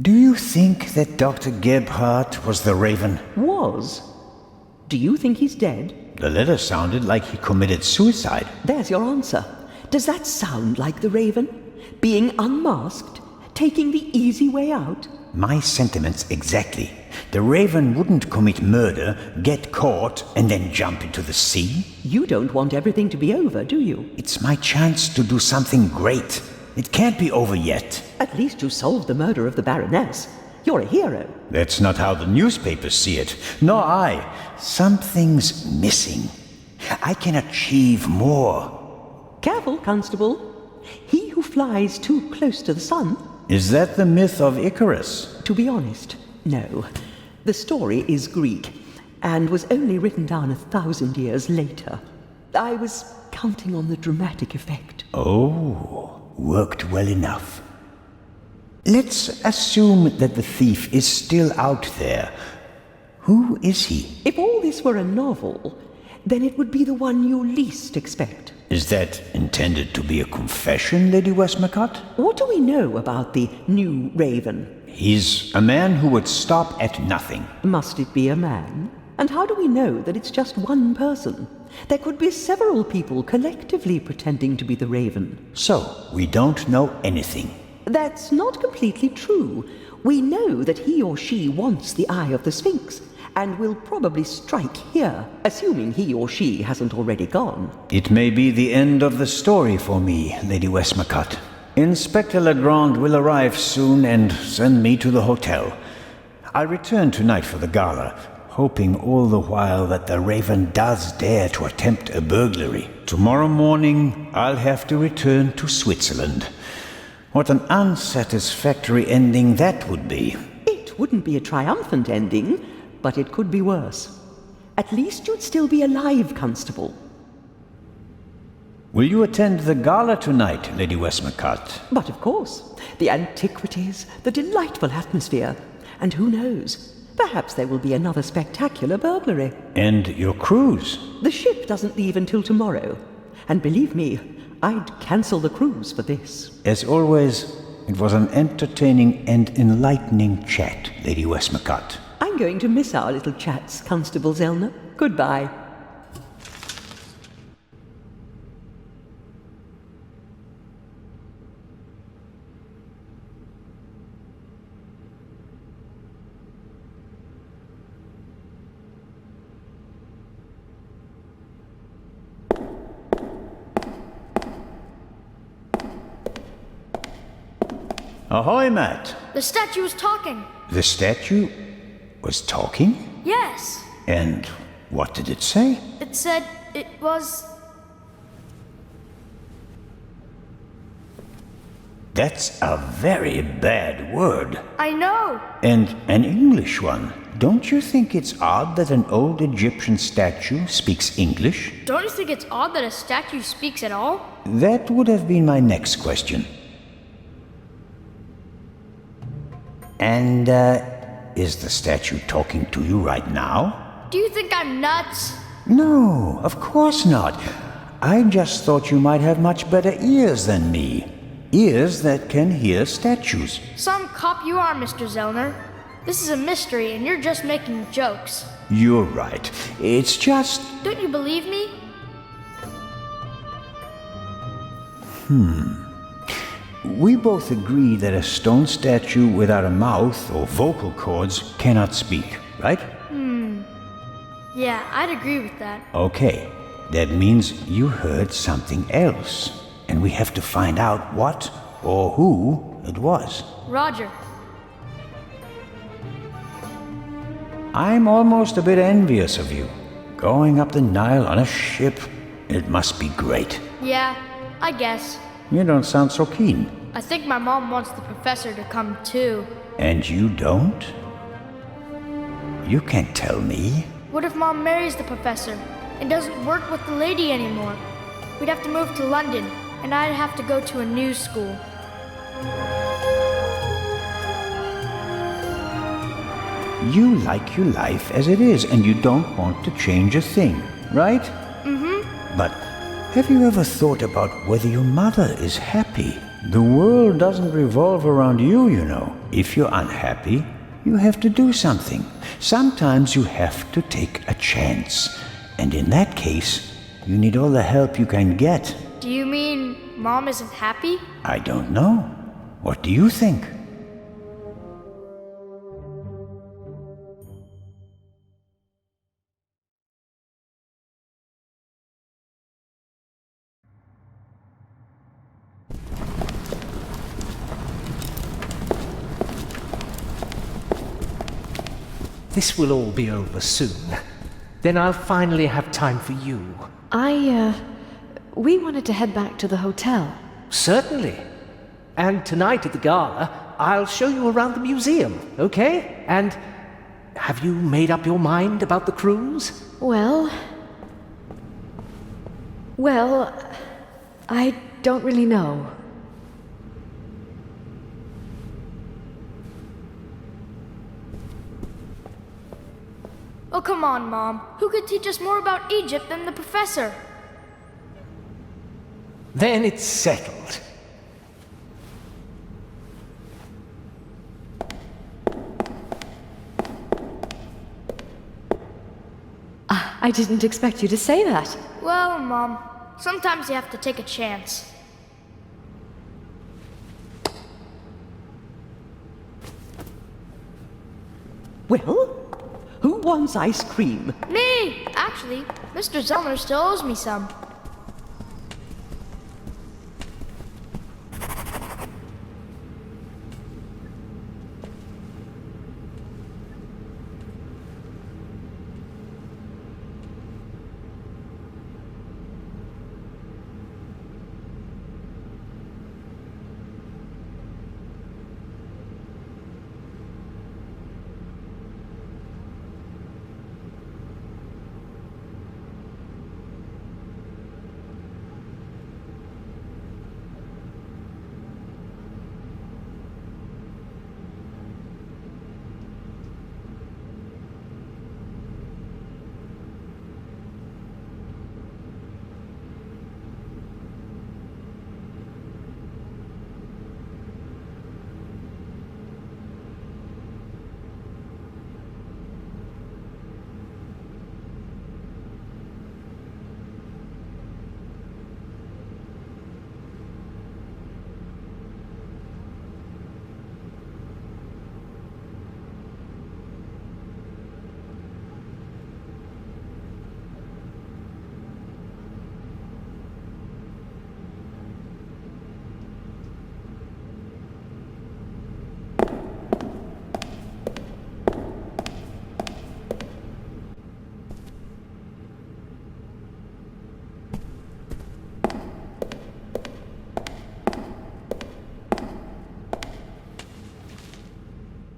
Do you think that Dr. Gebhardt was the Raven? Was? Do you think he's dead? The letter sounded like he committed suicide. There's your answer. Does that sound like the Raven? Being unmasked? Taking the easy way out? My sentiments exactly. The Raven wouldn't commit murder, get caught, and then jump into the sea. You don't want everything to be over, do you? It's my chance to do something great. It can't be over yet. At least you solved the murder of the Baroness. You're a hero. That's not how the newspapers see it. Nor I. Something's missing. I can achieve more. Careful, Constable. He who flies too close to the sun... Is that the myth of Icarus? To be honest, no. The story is Greek, and was only written down 1,000 years later. I was counting on the dramatic effect. Oh, worked well enough. Let's assume that the thief is still out there. Who is he? If all this were a novel, then it would be the one you least expect. Is that intended to be a confession, Lady Westmacott? What do we know about the new Raven? He's a man who would stop at nothing. Must it be a man? And how do we know that it's just one person? There could be several people collectively pretending to be the Raven. So, we don't know anything. That's not completely true. We know that he or she wants the Eye of the Sphinx, and will probably strike here, assuming he or she hasn't already gone. It may be the end of the story for me, Lady Westmacott. Inspector Legrand will arrive soon and send me to the hotel. I'll return tonight for the gala, hoping all the while that the Raven does dare to attempt a burglary. Tomorrow morning, I'll have to return to Switzerland. What an unsatisfactory ending that would be. It wouldn't be a triumphant ending, but it could be worse. At least you'd still be alive, Constable. Will you attend the gala tonight, Lady Westmacott? But of course, the antiquities, the delightful atmosphere, and who knows, perhaps there will be another spectacular burglary. And your cruise? The ship doesn't leave until tomorrow, and believe me, I'd cancel the cruise for this. As always, it was an entertaining and enlightening chat, Lady Westmacott. I'm going to miss our little chats, Constable Zellner. Goodbye. Ahoy, Matt. The statue was talking. The statue was talking? Yes. And what did it say? It said it was... That's a very bad word. I know. And an English one. Don't you think it's odd that an old Egyptian statue speaks English? Don't you think it's odd that a statue speaks at all? That would have been my next question. And, is the statue talking to you right now? Do you think I'm nuts? No, of course not. I just thought you might have much better ears than me. Ears that can hear statues. Some cop you are, Mr. Zellner. This is a mystery, and you're just making jokes. You're right. It's just... Don't you believe me? We both agree that a stone statue without a mouth or vocal cords cannot speak, right? Yeah, I'd agree with that. Okay, that means you heard something else, and we have to find out what or who it was. Roger. I'm almost a bit envious of you. Going up the Nile on a ship, it must be great. Yeah, I guess. You don't sound so keen. I think my mom wants the professor to come too. And you don't? You can't tell me. What if Mom marries the professor and doesn't work with the lady anymore? We'd have to move to London, and I'd have to go to a new school. You like your life as it is, and you don't want to change a thing, right? But have you ever thought about whether your mother is happy? The world doesn't revolve around you, you know. If you're unhappy, you have to do something. Sometimes you have to take a chance. And in that case, you need all the help you can get. Do you mean Mom isn't happy? I don't know. What do you think? This will all be over soon. Then I'll finally have time for you. We wanted to head back to the hotel. Certainly. And tonight at the gala, I'll show you around the museum, okay? And have you made up your mind about the cruise? Well, I don't really know. Oh, come on, Mom. Who could teach us more about Egypt than the professor? Then it's settled. I didn't expect you to say that. Well, Mom, sometimes you have to take a chance. Well, who wants ice cream? Me! Actually, Mr. Zellner still owes me some.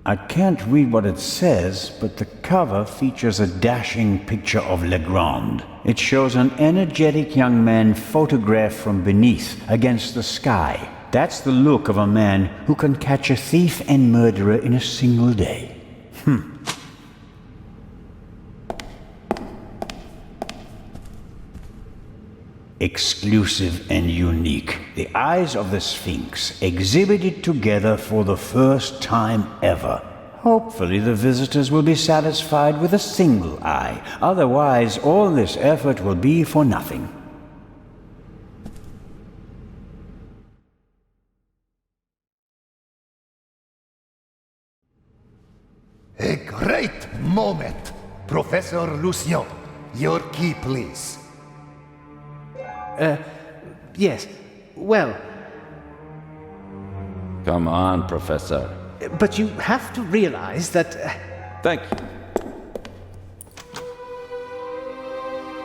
I can't read what it says, but the cover features a dashing picture of Legrand. It shows an energetic young man photographed from beneath, against the sky. That's the look of a man who can catch a thief and murderer in a single day. Exclusive and unique. The eyes of the Sphinx exhibited together for the first time ever. Hopefully the visitors will be satisfied with a single eye. Otherwise, all this effort will be for nothing. A great moment! Professor Lucien, your key, please. Yes. Well... Come on, Professor. But you have to realize that... Thank you.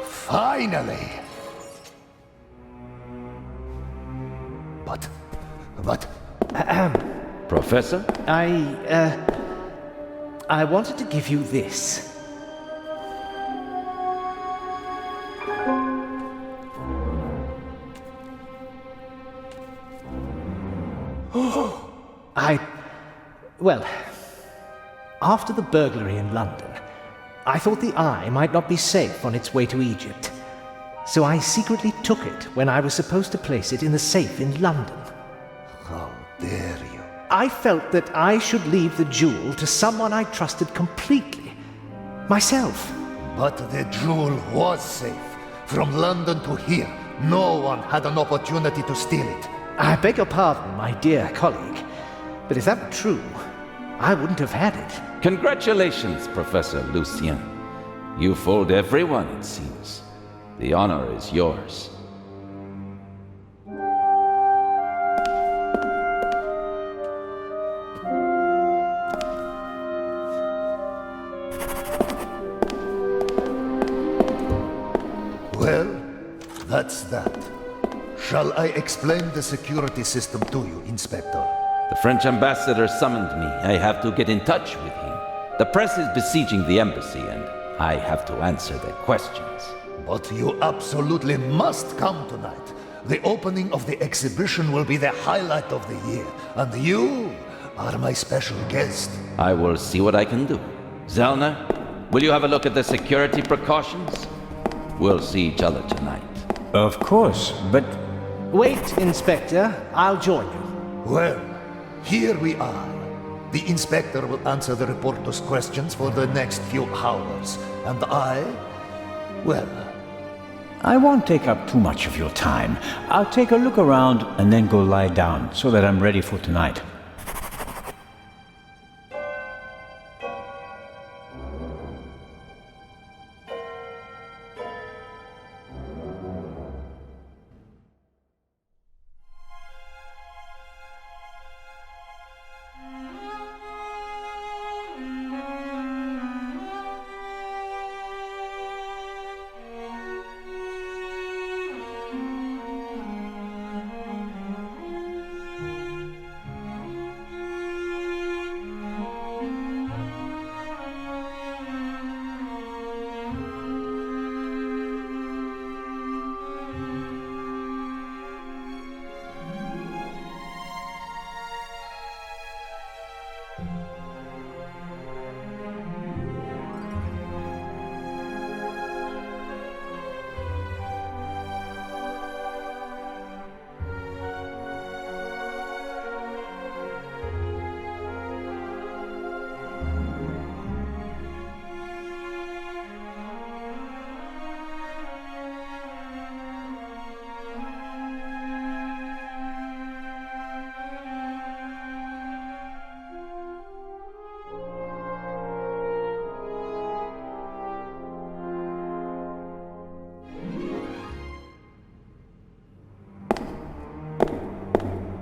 Finally! But... Professor? I wanted to give you this. Well, after the burglary in London, I thought the eye might not be safe on its way to Egypt. So I secretly took it when I was supposed to place it in the safe in London. How dare you? I felt that I should leave the jewel to someone I trusted completely. Myself. But the jewel was safe. From London to here, no one had an opportunity to steal it. I beg your pardon, my dear colleague. But if that were true, I wouldn't have had it. Congratulations, Professor Lucien. You fooled everyone, it seems. The honor is yours. Well, that's that. Shall I explain the security system to you, Inspector? The French ambassador summoned me. I have to get in touch with him. The press is besieging the embassy, and I have to answer their questions. But you absolutely must come tonight. The opening of the exhibition will be the highlight of the year, and you are my special guest. I will see what I can do. Zellner, will you have a look at the security precautions? We'll see each other tonight. Of course, but... Wait, Inspector. I'll join you. Well, here we are. The Inspector will answer the reporter's questions for the next few hours. And well... I won't take up too much of your time. I'll take a look around and then go lie down so that I'm ready for tonight.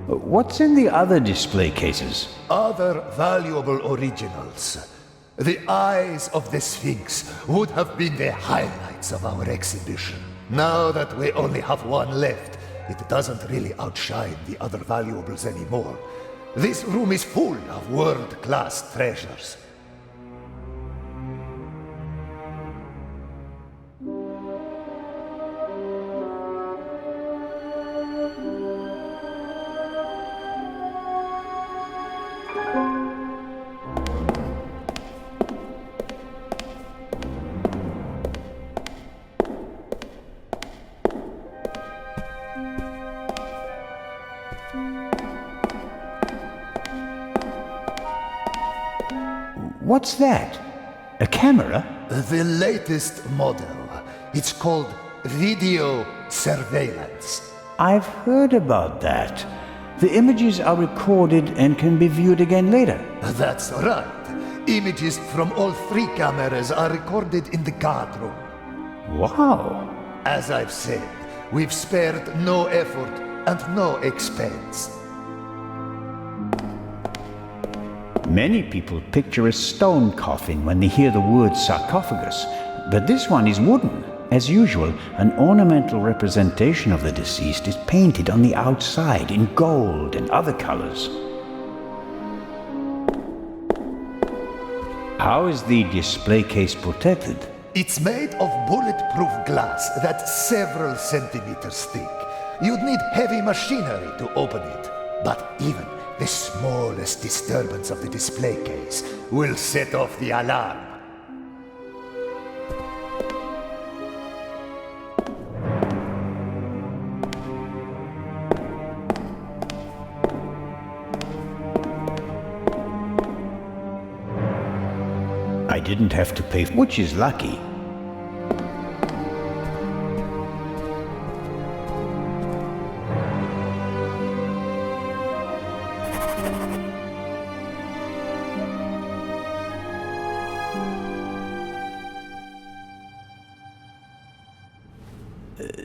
What's in the other display cases? Other valuable originals. The eyes of the Sphinx would have been the highlights of our exhibition. Now that we only have one left, it doesn't really outshine the other valuables anymore. This room is full of world-class treasures. What's that? A camera? The latest model. It's called video surveillance. I've heard about that. The images are recorded and can be viewed again later. That's right. Images from all 3 cameras are recorded in the guard room. Wow. As I've said, we've spared no effort and no expense. Many people picture a stone coffin when they hear the word sarcophagus, but this one is wooden. As usual, an ornamental representation of the deceased is painted on the outside in gold and other colors. How is the display case protected? It's made of bulletproof glass that's several centimeters thick. You'd need heavy machinery to open it, but even the smallest disturbance of the display case will set off the alarm. I didn't have to pay, which is lucky.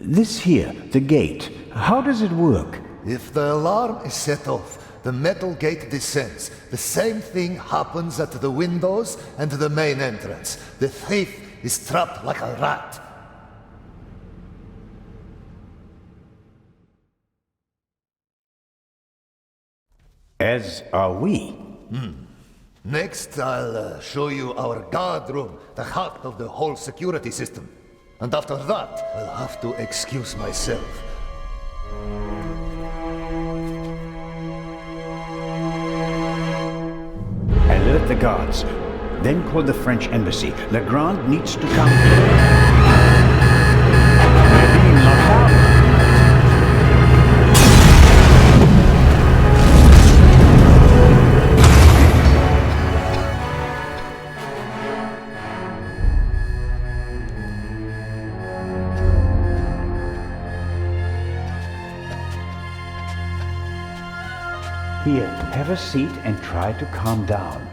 This here, the gate, how does it work? If the alarm is set off, the metal gate descends. The same thing happens at the windows and the main entrance. The thief is trapped like a rat. As are we. Next, I'll show you our guard room, the heart of the whole security system. And after that, I'll have to excuse myself. Alert the guards. Then call the French embassy. Legrand needs to come. We're being locked out. Here, have a seat and try to calm down.